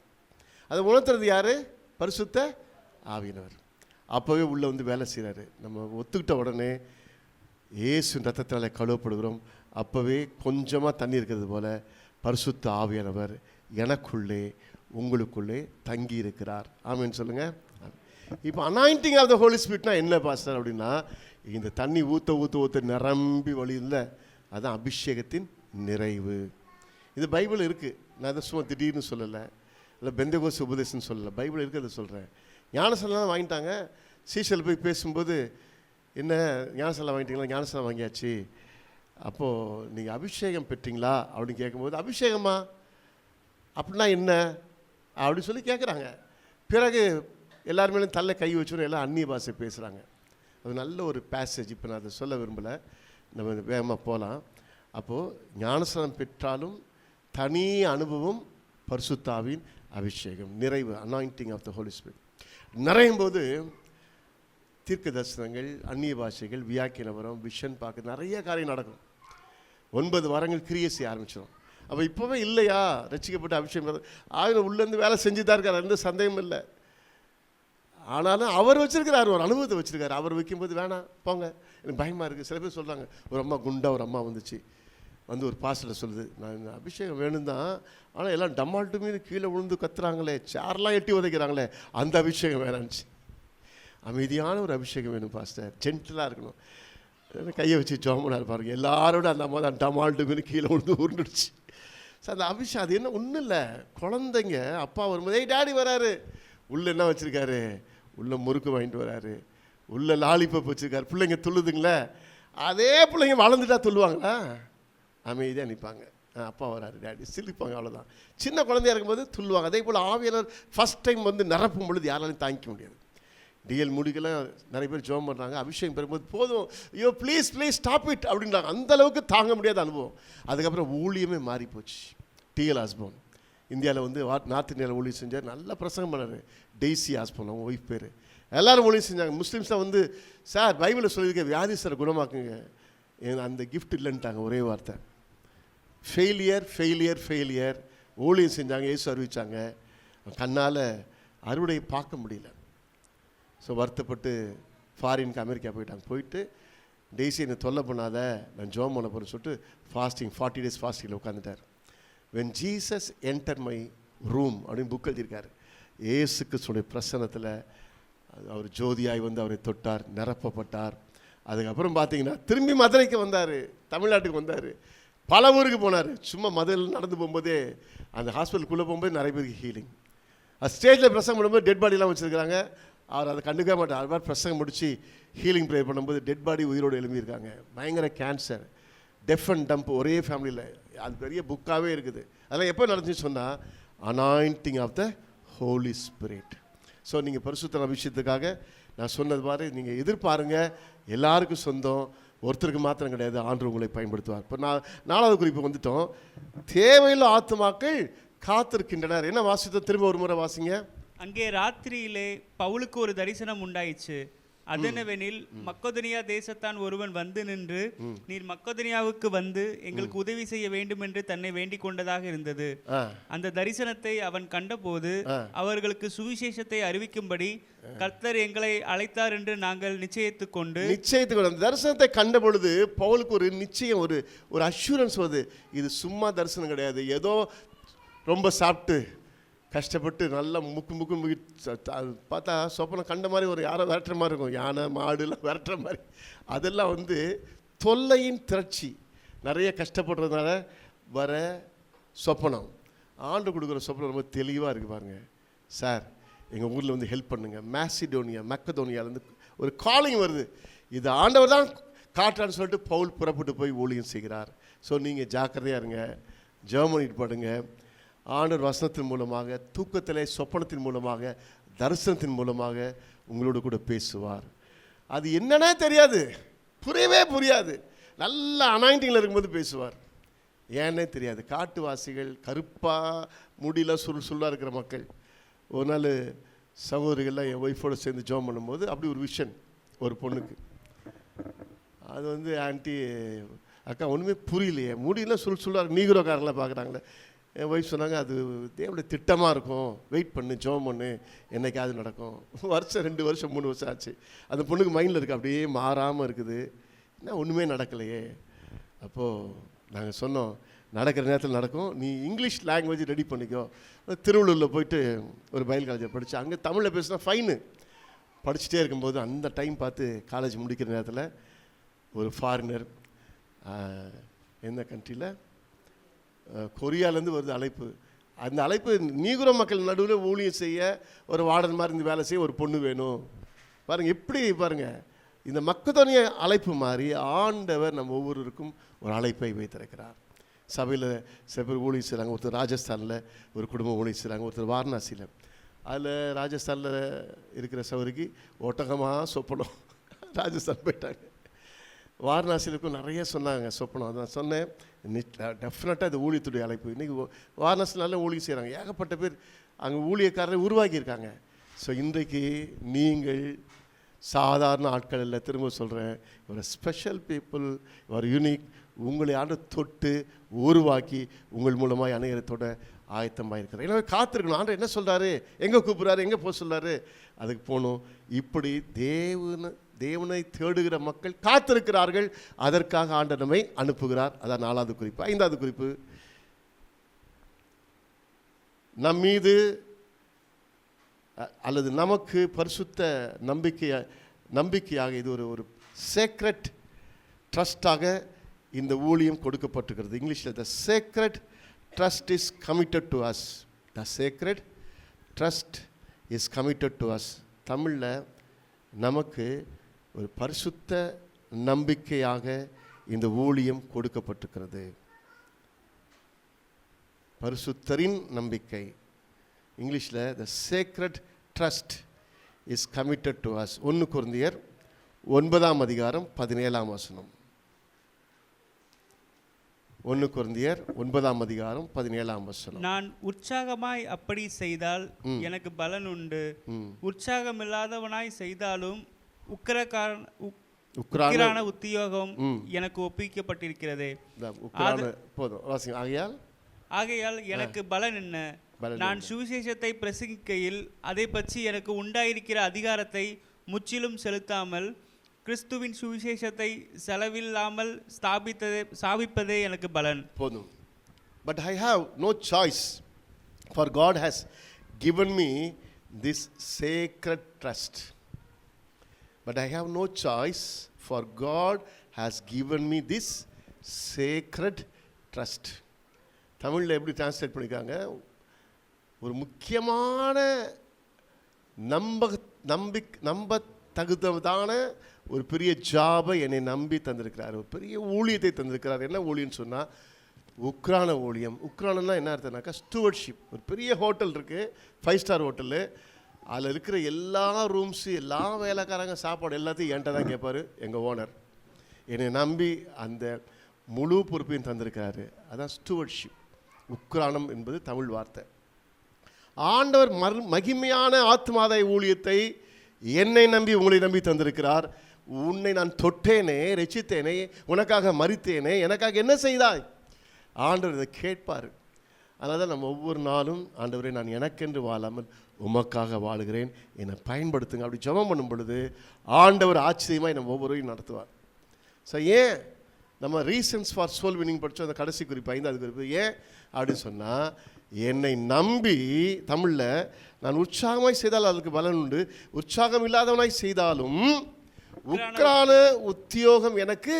அதை உணர்த்துறது யார்? பரிசுத்த ஆவியானவர். அப்போவே உள்ளே வந்து வேலை செய்கிறாரு. நம்ம ஒத்துக்கிட்ட உடனே இயேசு ரத்தத்தினால கழுவப்படுகிறோம். அப்போவே கொஞ்சமாக தண்ணி இருக்கிறது போல் பரிசுத்த ஆவியானவர் எனக்குள்ளே உங்களுக்குள்ளே தங்கி இருக்கிறார். ஆமென் சொல்லுங்க. இப்போ அனாயிண்டிங் ஆஃப் த ஹோலி ஸ்பிரிட்னா என்ன பாஸ்டர் அப்படின்னா, இந்த தண்ணி ஊற்ற ஊற்ற ஊற்ற நிரம்பி வழியில் அதுதான் அபிஷேகத்தின் நிறைவு. இது பைபிள் இருக்குது. நான் அதை சும்மா திடீர்னு சொல்லலை, இல்லை பெந்தகோஸ் உபதேசம் சொல்லலை, பைபிள் இருக்குது, அதை சொல்கிறேன். ஞானசலாம் வாங்கிட்டாங்க. சீசல் போய் பேசும்போது, என்ன ஞானசலாம் வாங்கிட்டீங்களா? ஞானசலாம் வாங்கியாச்சு. அப்போது நீங்கள் அபிஷேகம் பெற்றீங்களா அப்படின்னு கேட்கும்போது, அபிஷேகமா அப்படின்னா என்ன அப்படின்னு சொல்லி கேட்குறாங்க. பிறகு எல்லாருமே தள்ள கை வச்சோன்னு எல்லாம் அந்நிய பாஷை பேசுகிறாங்க. அது நல்ல ஒரு பேசேஜ். இப்போ நான் அதை சொல்ல விரும்பலை, நம்ம வேகமாக போகலாம். அப்போது ஞானஸ்நானம் பெற்றாலும் தனி அனுபவம் பரிசுத்தாவின் அபிஷேகம், நிறைவு, anointing of the Holy Spirit. நிறையும் போது தீர்க்க தரிசனங்கள், அந்நிய பாஷைகள், வியாக்கியான வரம், விஷன் பார்க்க நிறைய காரியம் நடக்கும். 9 வாரங்கள் கிரியை செய்ய ஆரம்பிச்சிடும். அப்போ இப்போவே இல்லையா ரசிக்கப்பட்ட அபிஷேகம் ஆகிற உள்ளேருந்து வேலை செஞ்சு தான் இருக்கார், எந்த சந்தேகமும் இல்லை. ஆனாலும் அவர் வச்சுருக்கிறார், ஒரு அனுபவத்தை வச்சுருக்காரு. அவர் வைக்கும்போது வேணாம் போங்க, எனக்கு பயமாக இருக்குது. சில பேர் சொல்கிறாங்க, ஒரு அம்மா குண்டா ஒரு அம்மா வந்துச்சு, வந்து ஒரு பாஸ்டர் சொல்லுது, நான் இந்த அபிஷேகம் வேணும் தான், ஆனால் எல்லாம் டமால்ட்டு மீது கீழே விழுந்து கத்துறாங்களே, சேர்லாம் எட்டி உதைக்கிறாங்களே, அந்த அபிஷேகம் வேணான்ச்சு. அமைதியான ஒரு அபிஷேகம் வேணும் பாஸ்டர், ஜென்டிலாக இருக்கணும். கையை வச்சு ஜோமனாக இருப்பாருங்க. எல்லாரோட அந்த அம்மா தான் டமால்ட்டு மீது கீழே விழுந்து உருண்டுடுச்சு. ஸோ அந்த அபிஷேகம் அது என்ன ஒன்றும் இல்லை, குழந்தைங்க அப்பா வரும்போது ஏய் டாடி வராரு, உள்ளே என்ன வச்சுருக்காரு, உள்ளே முறுக்கு வாங்கிட்டு வராரு, உள்ளே லாலிபப் வச்சுருக்காரு. பிள்ளைங்க துள்ளுதுங்களே, அதே பிள்ளைங்க வளர்ந்துட்டா துள்ளுவாங்களா? அமைதியாக நிற்பாங்க. அப்பா வராரு டாடி சிரிப்பாங்க, அவ்வளோதான். சின்ன குழந்தையா இருக்கும்போது துள்ளுவாங்க. அதே போல் ஆவியானவர் ஃபஸ்ட் டைம் வந்து நிரப்பும் பொழுது யாராலையும் தாங்கிக்க முடியாது. டிஎல் முடிக்கெல்லாம் நிறைய பேர் ஜோம் பண்ணுறாங்க, அபிஷேகம் பெறும்போது போதும், ஐயோ ப்ளீஸ் ப்ளீஸ் ஸ்டாப் இட் அப்படின்றாங்க. அந்தளவுக்கு தாங்க முடியாத அனுபவம். அதுக்கப்புறம் ஊழியமே மாறி போச்சு. டிஎல் ஆஸ்போன் இந்தியாவில் வந்து நார்த் இந்தியாவில் ஊழியம் செஞ்சார், நல்லா பிரசங்கம் பண்ணார். டெய்ஸி ஆஸ்போன் அவங்க ஒய்ஃப் பேர். எல்லோரும் ஊழியம் செஞ்சாங்க. முஸ்லீம்ஸ்லாம் வந்து சார் பைபிளில் சொல்லியிருக்க வியாதி சார் குணமாக்குங்க, அந்த கிஃப்ட் இல்லைன்ட்டாங்க. ஒரே வார்த்தை, ஃபெயிலியர் ஃபெயிலியர் ஃபெயிலியர். ஊழியம் செஞ்சாங்க, இயேசு அறிவித்தாங்க, கண்ணால் அறுவடையை பார்க்க முடியல. ஸோ வருத்தப்பட்டு ஃபாரினுக்கு அமெரிக்கா போயிட்டாங்க. போயிட்டு டெய்ஸி என்னை தொல்லை பண்ணாத, நான் ஜோம் பண்ண போகிறேன்னு சொல்லிட்டு ஃபாஸ்டிங் 40 days ஃபாஸ்டிங்கில் உட்காந்துட்டார். When Jesus enter my room அப்படின்னு புக் எழுதியிருக்காரு. ஏசு கிறிஸ்துடைய பிரசன்னத்தில் அவர் ஜோதியாய் வந்து அவரை தொட்டார், நிரப்பப்பட்டார். அதுக்கப்புறம் பார்த்தீங்கன்னா திரும்பி மதுரைக்கு வந்தார், தமிழ்நாட்டுக்கு வந்தார், பல ஊருக்கு போனார். சும்மா மதுரையில் நடந்து போகும்போதே அந்த ஹாஸ்பிட்டலுக்குள்ளே போகும்போது நிறைய பேருக்கு ஹீலிங். அது ஸ்டேஜில் பிரசங்கம் பண்ணும்போது டெட் பாடிலாம் வச்சுருக்காங்க, அவர் அதை கண்டுக்க மாட்டார். அது மாதிரி பிரசங்கம் முடித்து ஹீலிங் ப்ரேயர் பண்ணும்போது டெட் பாடி உயிரோடு எழுப்பியிருக்காங்க. பயங்கர கேன்சர், டெஃப் அண்ட் டம்ப் ஒரே ஃபேமிலியில். அது பெரிய புக்காகவே இருக்குது. அதெல்லாம் எப்போ நடந்துச்சுன்னு சொன்னால் anointing of the Holy Spirit. So நீங்கள் பரிசுத்த அபிஷேகத்துக்காக நான் சொன்னது மாதிரி நீங்கள் எதிர்பாருங்க. எல்லாருக்கும் சொந்தம், ஒருத்தருக்கு மாத்திரம் கிடையாது. ஆண்டவர் உங்களை பயன்படுத்துவார். இப்போ 4வது குறிப்பு வந்துட்டோம். தேவையில்லை ஆத்துமாக்கள் காத்திருக்கின்றனர். என்ன வாசித்தோம்? திரும்ப ஒரு முறை வாசிங்க. அங்கே ராத்திரியிலே பவுலுக்கு ஒரு தரிசனம் உண்டாயிற்று. அதெனவெனில் மக்கெதோனியா தேசத்தான் ஒருவன் வந்து நின்று, நீர் மக்கெதோனியாவுக்கு வந்து எங்களுக்கு உதவி செய்ய வேண்டும் என்று தன்னை வேண்டிக் கொண்டதாக இருந்தது. அந்த தரிசனத்தை அவன் கண்டபோது அவர்களுக்கு சுவிசேஷத்தை அறிவிக்கும்படி கர்த்தர் எங்களை அழைத்தார் என்று நாங்கள் நிச்சயித்துக் கொண்டு அந்த தரிசனத்தை கண்ட பொழுது பவுலுக்கு ஒரு நிச்சயம், ஒரு அஷூரன்ஸ் வருது. இது சும்மா தரிசனம் கிடையாது, ஏதோ ரொம்ப சாப்பிட்டு கஷ்டப்பட்டு நல்லா முக்கு பார்த்தா சொப்பனை கண்ட மாதிரி ஒரு யாரோ விரட்டுற மாதிரி இருக்கும், யானை மாடுலாம் விரட்டுற மாதிரி. அதெல்லாம் வந்து தொல்லையின் திரட்சி, நிறைய கஷ்டப்படுறதுனால வர சொப்பனம். ஆண்டு கொடுக்குற சொப்பனம் ரொம்ப தெளிவாக இருக்குது பாருங்கள். சார் எங்கள் ஊரில் வந்து ஹெல்ப் பண்ணுங்கள், மக்கெதோனியாவிலேருந்து ஒரு காலிங் வருது, இது ஆண்டவர் தான் காட்டுறான்னு சொல்லிட்டு பவுல் புறப்பட்டு போய் ஊழியம் செய்கிறார். ஸோ நீங்கள் ஜாக்கிரதையாக இருங்க, ஜெர்மனிட்டு படுங்க. ஆண்டவர் வசனத்தின் மூலமாக, தூக்கத்திலே சொப்பனத்தின் மூலமாக, தரிசனத்தின் மூலமாக உங்களோடு கூட பேசுவார். அது என்னன்னே தெரியாது, புரியவே புரியாது. நல்ல அனாயிண்டிங்கில் இருக்கும்போது பேசுவார், ஏன்னே தெரியாது. காட்டுவாசிகள், கருப்பாக முடியல சுருளாக இருக்கிற மக்கள். ஒரு நாள் சகோதரிகள்லாம் என் ஒய்ஃபோடு சேர்ந்து ஜோம் பண்ணும்போது அப்படி ஒரு விஷன் ஒரு பொண்ணுக்கு. அது வந்து ஆன்ட்டி அக்கா ஒன்றுமே புரியலையே, முடியல சுருளாக நீக்ரோக்காரெலாம் பார்க்குறாங்களே. என் ஒய்ஃப் சொன்னாங்க, அது தேவனுடைய திட்டமாக இருக்கும், வெயிட் பண்ணு, ஜோம் பண்ணு, என்னைக்காவது நடக்கும். வருஷம் 2 வருஷம் 3 வருஷம் ஆச்சு. அந்த பொண்ணுக்கு மைண்டில் இருக்குது, அப்படியே மாறாமல் இருக்குது, என்ன ஒன்றுமே நடக்கலையே. அப்போது நாங்கள் சொன்னோம், நடக்கிற நேரத்தில் நடக்கும். நீ இங்கிலீஷ் லாங்குவேஜ் ரெடி பண்ணிக்கோ. திருவள்ளூரில் போயிட்டு ஒரு பைபிள் காலேஜில் படித்து அங்கே தமிழில் பேசினா ஃபைனு. படிச்சுட்டே இருக்கும்போது அந்த டைம் பார்த்து காலேஜ் முடிக்கிற நேரத்தில் ஒரு ஃபாரினர், எந்த கண்ட்ரியில், கொரியாலேருந்து வருது அழைப்பு. அந்த அழைப்பு நீகுர மக்கள் நடுவில் ஊழியம் செய்ய, ஒரு வார்டன் மாதிரி இந்த வேலை செய்ய ஒரு பொண்ணு வேணும். பாருங்கள் எப்படி பாருங்கள், இந்த மக்கதோனிய அழைப்பு மாதிரி ஆண்டவர் நம்ம ஒவ்வொருவருக்கும் ஒரு அழைப்பை வைத்திருக்கிறார். சபையில் சில பேர் ஊழியம் செய்கிறாங்க. ஒருத்தர் ராஜஸ்தானில் ஒரு குடும்பம் ஊழியம் செய்கிறாங்க, ஒருத்தர் வாரணாசியில். அதில் ராஜஸ்தானில் இருக்கிற சவரிக்கு ஒட்டகமாக சொப்பனம், ராஜஸ்தான் போயிட்டாங்க. வாரணாசியிலுக்கும் நிறைய சொன்னாங்க சொப்பனம். அதை நான் சொன்னேன், டெஃபினட்டாக இது ஊழியத்துடைய அழைப்பு. இன்றைக்கி வாரணாசியில் நல்ல ஊழியம் செய்கிறாங்க, ஏகப்பட்ட பேர் அங்கே ஊழியக்காரரை உருவாக்கியிருக்காங்க. ஸோ இன்றைக்கு நீங்கள் சாதாரண ஆட்கள் இல்லை, திரும்ப சொல்கிறேன், ஒரு ஸ்பெஷல் பீப்புள், ஒரு யூனிக். உங்களை ஆண்டு தொட்டு உருவாக்கி உங்கள் மூலமாக அநேகத்தோட ஆயத்தமாக இருக்கிறார். எனவே காத்திருக்கணும். ஆண்டு என்ன சொல்கிறாரு, எங்கே கூப்பிட்றாரு, எங்கே போக சொல்கிறாரு, அதுக்கு போகணும். இப்படி தேவனை தேடுகிற மக்கள் காத்திருக்கிறார்கள். அதற்காக ஆண்டவர் நம்மை அனுப்புகிறார். அதான் 4வது குறிப்பு. 5வது குறிப்பு, நம் மீது அல்லது நமக்கு பரிசுத்த நம்பிக்கையாக இது ஒரு சேக்ரெட் ட்ரஸ்டாக இந்த ஊழியம் கொடுக்கப்பட்டிருக்கிறது. இங்கிலீஷில் the sacred trust is committed to us. The sacred trust is committed to us. தமிழில் நமக்கு ஒரு பரிசுத்த நம்பிக்கையாக இந்த ஊழியம் கொடுக்கப்பட்டிருக்கிறது. பரிசுத்தரின் நம்பிக்கை. இங்கிலீஷில் the sacred trust is committed to us. 1 கொரிந்தியர் 9ஆம் அதிகாரம் 17ஆம் வசனம். 1 கொரிந்தியர் 9ஆம் அதிகாரம் 17ஆம் வசனம். நான் உற்சாகமாய் அப்படி செய்தால் எனக்கு பலன் உண்டு, உற்சாகமில்லாதவனாய் செய்தாலும் உக்கிரான உத்தியோகம் எனக்கு ஒப்பிக்கப்பட்டிருக்கிறதே. போதும். ஆகையால் எனக்கு பலன் என்ன? நான் சுவிசேஷத்தை பிரசங்கிக்கையில் அதை பற்றி எனக்கு உண்டாயிருக்கிற அதிகாரத்தை முற்றிலும் செலுத்தாமல் கிறிஸ்துவின் சுவிசேஷத்தை செலவில்லாமல் ஸ்தாபிப்பதே எனக்கு பலன். போதும். But I have no choice, for God has given me this sacred trust. But I have no choice, for God has given me this sacred trust. தமிழில் எப்படி டிரான்ஸ்லேட் பண்ணியிருக்காங்க, ஒரு முக்கியமான நம்ப தகுந்ததான ஒரு பெரிய ஜாபை என்னை நம்பி தந்திருக்கிறார், ஒரு பெரிய ஊழியத்தை தந்திருக்கிறார். என்ன ஊழியம்னு சொன்னால் உக்ரான ஊழியம். உக்ரானம்னா என்ன அர்த்தம்னாக்கா ஸ்டூவர்ட்ஷிப். ஒரு பெரிய ஹோட்டல் இருக்குது, 5 ஸ்டார் ஹோட்டலு. அதில் இருக்கிற எல்லா ரூம்ஸு, எல்லா வேலைக்காரங்க சாப்பாடு எல்லாத்தையும் என்கிட்ட தான் கேட்பார் எங்கள் ஓனர். என்னை நம்பி அந்த முழு பொறுப்பையும் தந்திருக்கிறாரு. அதான் ஸ்டூவர்ட்ஷிப். உக்ரானம் என்பது தமிழ் வார்த்தை. ஆண்டவர் மகிமையான ஆத்மாதாய ஊழியத்தை என்னை நம்பி உங்களை நம்பி தந்திருக்கிறார். உன்னை நான் தொட்டேனே, ரட்சித்தேனே, உனக்காக மரித்தேனே, எனக்காக என்ன செய்தாய்? ஆண்டவர் இதை கேட்பார். அதனால் தான் நம்ம ஒவ்வொரு நாளும், ஆண்டவரே நான் எனக்கென்று வாழாமல் உமக்காக வாழுகிறேன், என்னை பயன்படுத்துங்க அப்படி ஜெபம் பண்ணும் பொழுது ஆண்டவர் ஆச்சரியமாக நம்ம ஒவ்வொருவரையும் நடத்துவார். ஸோ ஏன் நம்ம ரீசன்ஸ் ஃபார் சோல் வினிங் படித்தோம், அந்த கடைசி குறிப்பு 5வது குறிப்பு. ஏன் அப்படின்னு சொன்னால், என்னை நம்பி, தமிழில் நான் உற்சாகமாய் செய்தால் அதுக்கு பலன் உண்டு, உற்சாகம் இல்லாதவனாய் செய்தாலும் உக்ரான உத்தியோகம் எனக்கு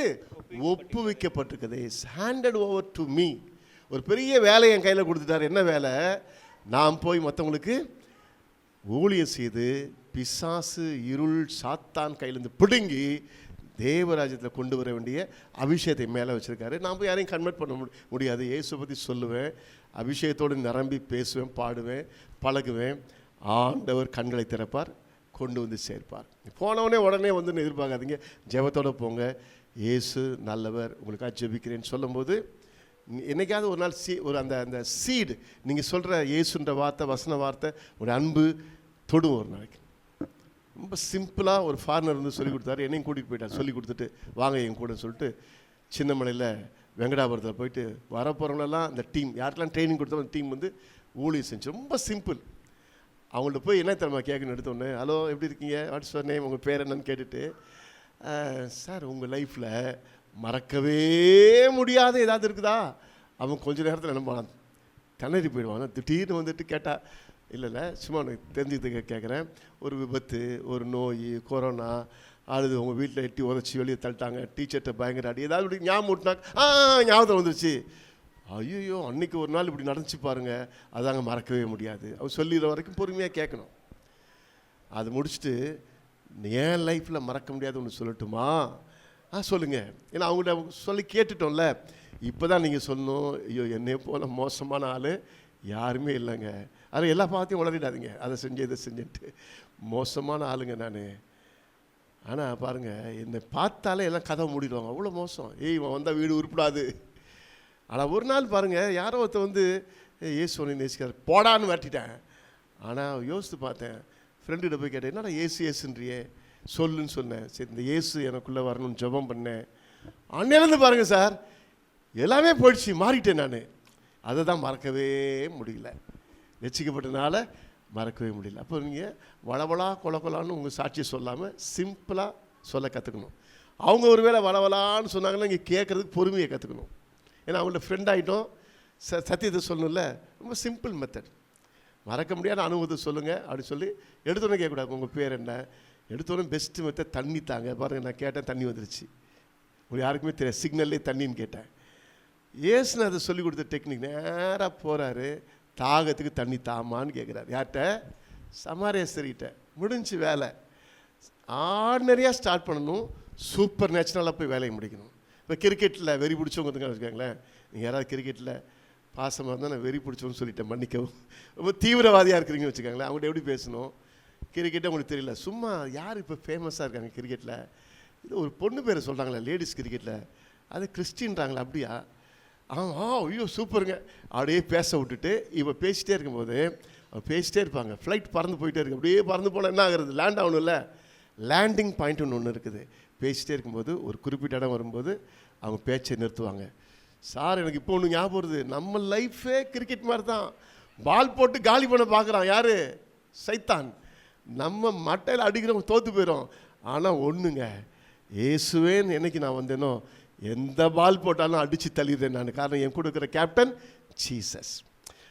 ஒப்புவிக்கப்பட்டிருக்குது. Is handed over to me. ஒரு பெரிய வேலையை என் கையில் கொடுத்துட்டார். என்ன வேலை? நான் போய் மற்றவங்களுக்கு ஊழியம் செய்து பிசாசு, இருள், சாத்தான் கையிலேருந்து பிடுங்கி தேவராஜ்யத்தில் கொண்டு வர வேண்டிய அபிஷேகத்தை மேலே வச்சுருக்காரு. நான் போய் யாரையும் கன்வெர்ட் பண்ண முடியாது. இயேசு பற்றி சொல்லுவேன், அபிஷேகத்தோடு நிரம்பி பேசுவேன், பாடுவேன், பழகுவேன். ஆண்டவர் கண்களை திறப்பார், கொண்டு வந்து சேர்ப்பார். போனவனே உடனே வந்து எதிர்பார்க்காதீங்க, ஜெபத்தோடு போங்க. இயேசு நல்லவர், உங்களுக்காக ஜெபிக்கிறேன்னு சொல்லும்போது என்னைக்காவது ஒரு நாள் அந்த சீடு, நீங்கள் சொல்கிற இயேசுன்ற வார்த்தை, வசன வார்த்தை, ஒரு அன்பு தொடும். ஒரு நாளைக்கு ரொம்ப சிம்பிளாக ஒரு ஃபாரினர் வந்து சொல்லிக் கொடுத்தாரு. என்னையும் கூட்டிகிட்டு போயிட்டார். சொல்லி கொடுத்துட்டு வாங்க என் கூட சொல்லிட்டு சின்னமலையில் வெங்கடாபுரத்தில் போயிட்டு வரப்போகிறவங்களெல்லாம் அந்த டீம், யாருக்கெல்லாம் ட்ரைனிங் கொடுத்தோம் அந்த டீம் வந்து ஊழியம் செஞ்சு. ரொம்ப சிம்பிள். அவங்கள்ட்ட போய் என்ன தெரியுமா கேட்கணும், எடுத்தோடனே ஹலோ எப்படி இருக்கீங்க, வாட்ஸ் யுவர் நேம், உங்கள் பேர் என்னன்னு கேட்டுட்டு, சார் உங்கள் லைஃப்பில் மறக்கவே முடியாத ஏதாவது இருக்குதா அவன் கொஞ்ச நேரத்தில் என்ன பண்ணான், திணறி போயிடுவான். திடீர்னு வந்துட்டு கேட்டால், இல்லை சும்மா உனக்கு தெரிஞ்சுக்கிறதுக்கு கேட்குறேன், ஒரு விபத்து, ஒரு நோய், கொரோனா, அழுது உங்கள் வீட்டில் எட்டி உதச்சி வெளியே தள்ளிட்டாங்க, டீச்சர்கிட்ட பயங்கர அடி, ஏதாவது இப்படி ஞாபகம் விட்டுனாங்க, ஞாபகம் வந்துருச்சு. ஐயோ அன்றைக்கி ஒரு நாள் இப்படி நடந்துச்சு பாருங்க, அதாங்க மறக்கவே முடியாது. அவன் சொல்லிடுற வரைக்கும் பொறுமையாக கேட்கணும். அது முடிச்சுட்டு என் லைஃப்பில் மறக்க முடியாது ஒன்று சொல்லட்டுமா? சொல்லுங்கள். ஏன்னா அவங்கள்ட்ட சொல்லி கேட்டுட்டோம்ல. இப்போ தான் நீங்கள் சொல்லணும், ஐயோ என்னைய போல மோசமான ஆள் யாருமே இல்லைங்க. அதில் எல்லா பார்த்தையும் உளறிடாதீங்க, அதை செஞ்சு இதை செஞ்சுட்டு. மோசமான ஆளுங்க நான். ஆனால் பாருங்கள், என்னை பார்த்தாலே எல்லாம் கதை மூடிடுவாங்க, அவ்வளோ மோசம். இவன் வந்தால் வீடு உருப்படாது. ஆனால் ஒரு நாள் பாருங்கள், யாரோ ஒருத்தர் வந்து ஏசு ஒன்று நேசிக்கிறார், போடான்னு மாட்டிட்டேன். ஆனால் யோசித்து பார்த்தேன், ஃப்ரெண்டுகிட்ட போய் கேட்டேன், என்னடா ஏசுன்றியே சொல்லுன்னு சொன்னேன். சரி இந்த ஏசு எனக்குள்ளே வரணும்னு ஜெபம் பண்ணேன். அன்னிலேருந்து பாருங்கள் சார், எல்லாமே போயிடுச்சு, மாறிட்டேன் நான். அதை தான் மறக்கவே முடியல, ரட்சிக்கப்பட்டனால மறக்கவே முடியல. அப்போ நீங்கள் வளவலா கொலன்னு உங்கள் சாட்சியை சொல்லாமல் சிம்பிளாக சொல்ல கற்றுக்கணும். அவங்க ஒரு வேளை வளவலான்னு சொன்னாங்கன்னா இங்கே கேட்குறதுக்கு பொறுமையை கற்றுக்கணும். ஏன்னா அவங்கள்ட்ட ஃப்ரெண்ட் ஆகிட்டோம், சத்தியத்தை சொல்லணும்ல. ரொம்ப சிம்பிள் மெத்தட். மறக்க முடியாத அனுபவத்தை சொல்லுங்கள் அப்படின்னு சொல்லி எடுத்தோன்னே கேட்கக்கூடாது, உங்கள் பேர் என்ன, எடுத்தோன்னே பெஸ்ட்டு மெத்தட் தண்ணி தாங்க. பாருங்கள், நான் கேட்டேன், தண்ணி வந்துருச்சு. உங்களுக்கு யாருக்குமே தெரியாது, சிக்னல்லே தண்ணின்னு கேட்டேன். ஏசுன்னு அதை சொல்லி கொடுத்த டெக்னிக். நேராக போகிறாரு, தாகத்துக்கு தண்ணி தாமான்னு கேட்குறாரு. யார்கிட்ட? சமாரியஸ்தர்கிட்ட. முடிஞ்சு வேலை. ஆர்டினரியாக ஸ்டார்ட் பண்ணணும், சூப்பர் நேச்சுரலாக போய் வேலையை முடிக்கணும். இப்போ கிரிக்கெட்டில் வெறி பிடிச்சவங்க வச்சுக்கோங்களேன். நீங்கள் யாராவது கிரிக்கெட்டில் பாசமாக இருந்தால் நான் வெறி பிடிச்சோன்னு சொல்லிட்டேன், மன்னிக்கவும். ரொம்ப தீவிரவாதியாக இருக்கிறீங்கன்னு வச்சுக்கோங்களேன். அவங்கள்ட்ட எப்படி பேசணும்? கிரிக்கெட்டே உங்களுக்கு தெரியல. சும்மா யார் இப்போ ஃபேமஸாக இருக்காங்க கிரிக்கெட்டில்? இது ஒரு பொண்ணு பேரை சொல்கிறாங்களே லேடிஸ் கிரிக்கெட்டில், அது கிறிஸ்டின்றாங்களா? அப்படியா? ஐயோ சூப்பருங்க. அப்படியே பேச விட்டுட்டு இப்போ பேசிகிட்டே இருக்கும்போது பேசிகிட்டே இருப்பாங்க. ஃப்ளைட் பறந்து போயிட்டே இருக்குது. அப்படியே பறந்து போனால் என்ன ஆகுறது? லேண்ட் ஆகணும் இல்லை? லேண்டிங் பாயிண்ட்டுன்னு ஒன்று இருக்குது. பேசிகிட்டே இருக்கும்போது ஒரு குறிப்பிட்ட இடம் வரும்போது அவங்க பேச்சை நிறுத்துவாங்க. சார் எனக்கு இப்போ ஒன்று ஞாபகம் வருது, நம்ம லைஃபே கிரிக்கெட் மாதிரி தான். பால் போட்டு காலி பண்ண பார்க்குறான் யார்? சைத்தான். நம்ம மட்டையில் அடிக்கிறவங்க தோற்று போயிடும். ஆனால் ஒன்றுங்க, இயேசுவேன்னு என்னைக்கு நான் வந்தேனோ எந்த பால் போட்டாலும் அடித்து தள்ளிடுறேன் நான். காரணம் என் கூட இருக்கிற கேப்டன் ஜீசஸ்.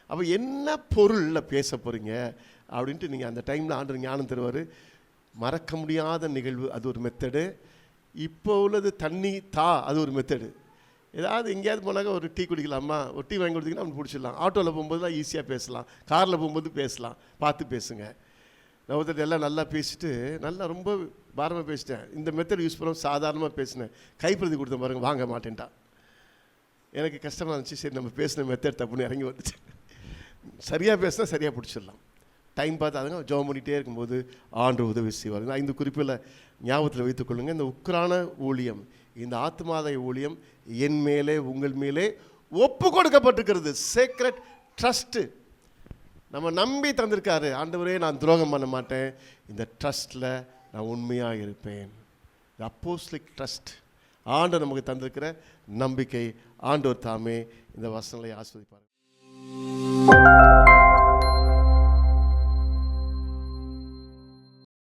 அப்போ என்ன பொருளில் பேச போகிறீங்க அப்படின்ட்டு நீங்கள் அந்த டைமில் ஆண்டவர் ஞானம் தருவார். மறக்க முடியாத நிகழ்வு, அது ஒரு மெத்தடு. இப்போ உள்ளது தண்ணி அது ஒரு மெத்தடு. ஏதாவது எங்கேயாவது போனாக்க ஒரு டீ குடிக்கலாமா, ஒரு டீ வாங்கி கொடுத்தீங்கன்னா அவன் பிடிச்சிடலாம். ஆட்டோவில் போகும்போது தான் ஈஸியாக பேசலாம், காரில் போகும்போது பேசலாம். பார்த்து பேசுங்க. நான் ஒருத்தர் எல்லாம் நல்லா பேசிட்டு, நல்லா ரொம்ப பாரமாக பேசிட்டேன். இந்த மெத்தட் யூஸ் பண்ண சாதாரணமாக பேசினேன். கைப்பிரதி கொடுத்த பாருங்க, வாங்க மாட்டேன்ட்டா. எனக்கு கஷ்டமாக இருந்துச்சு. சரி நம்ம பேசின மெத்தட் தப்புன்னு இறங்கி வந்துச்சு. சரியாக பேசினா சரியாக பிடிச்சிடலாம். டைம் பார்த்து அதுங்க ஜெபம் பண்ணிகிட்டே இருக்கும்போது ஆண்டவர் உதவி செய்வார். நான் இந்த குறிப்பில் ஞாபகத்தில் வைத்துக்கொள்ளுங்கள். இந்த உக்ரான ஊழியம், இந்த ஆத்மாதாய ஊழியம் என் மேலே உங்கள் மேலே ஒப்பு கொடுக்கப்பட்டிருக்கிறது. சீக்ரெட் ட்ரஸ்ட்டு நம்ம நம்பி தந்திருக்காரு. ஆண்டவரே நான் துரோகம் பண்ண மாட்டேன், இந்த ட்ரஸ்ட்டில் நான் உண்மையாக இருப்பேன். அப்போஸ்தலிக் ட்ரஸ்ட் ஆண்டவர் நமக்கு தந்திருக்கிற நம்பிக்கை. ஆண்டவர் தாமே இந்த வசனங்களை ஆஸ்வதிப்பார்.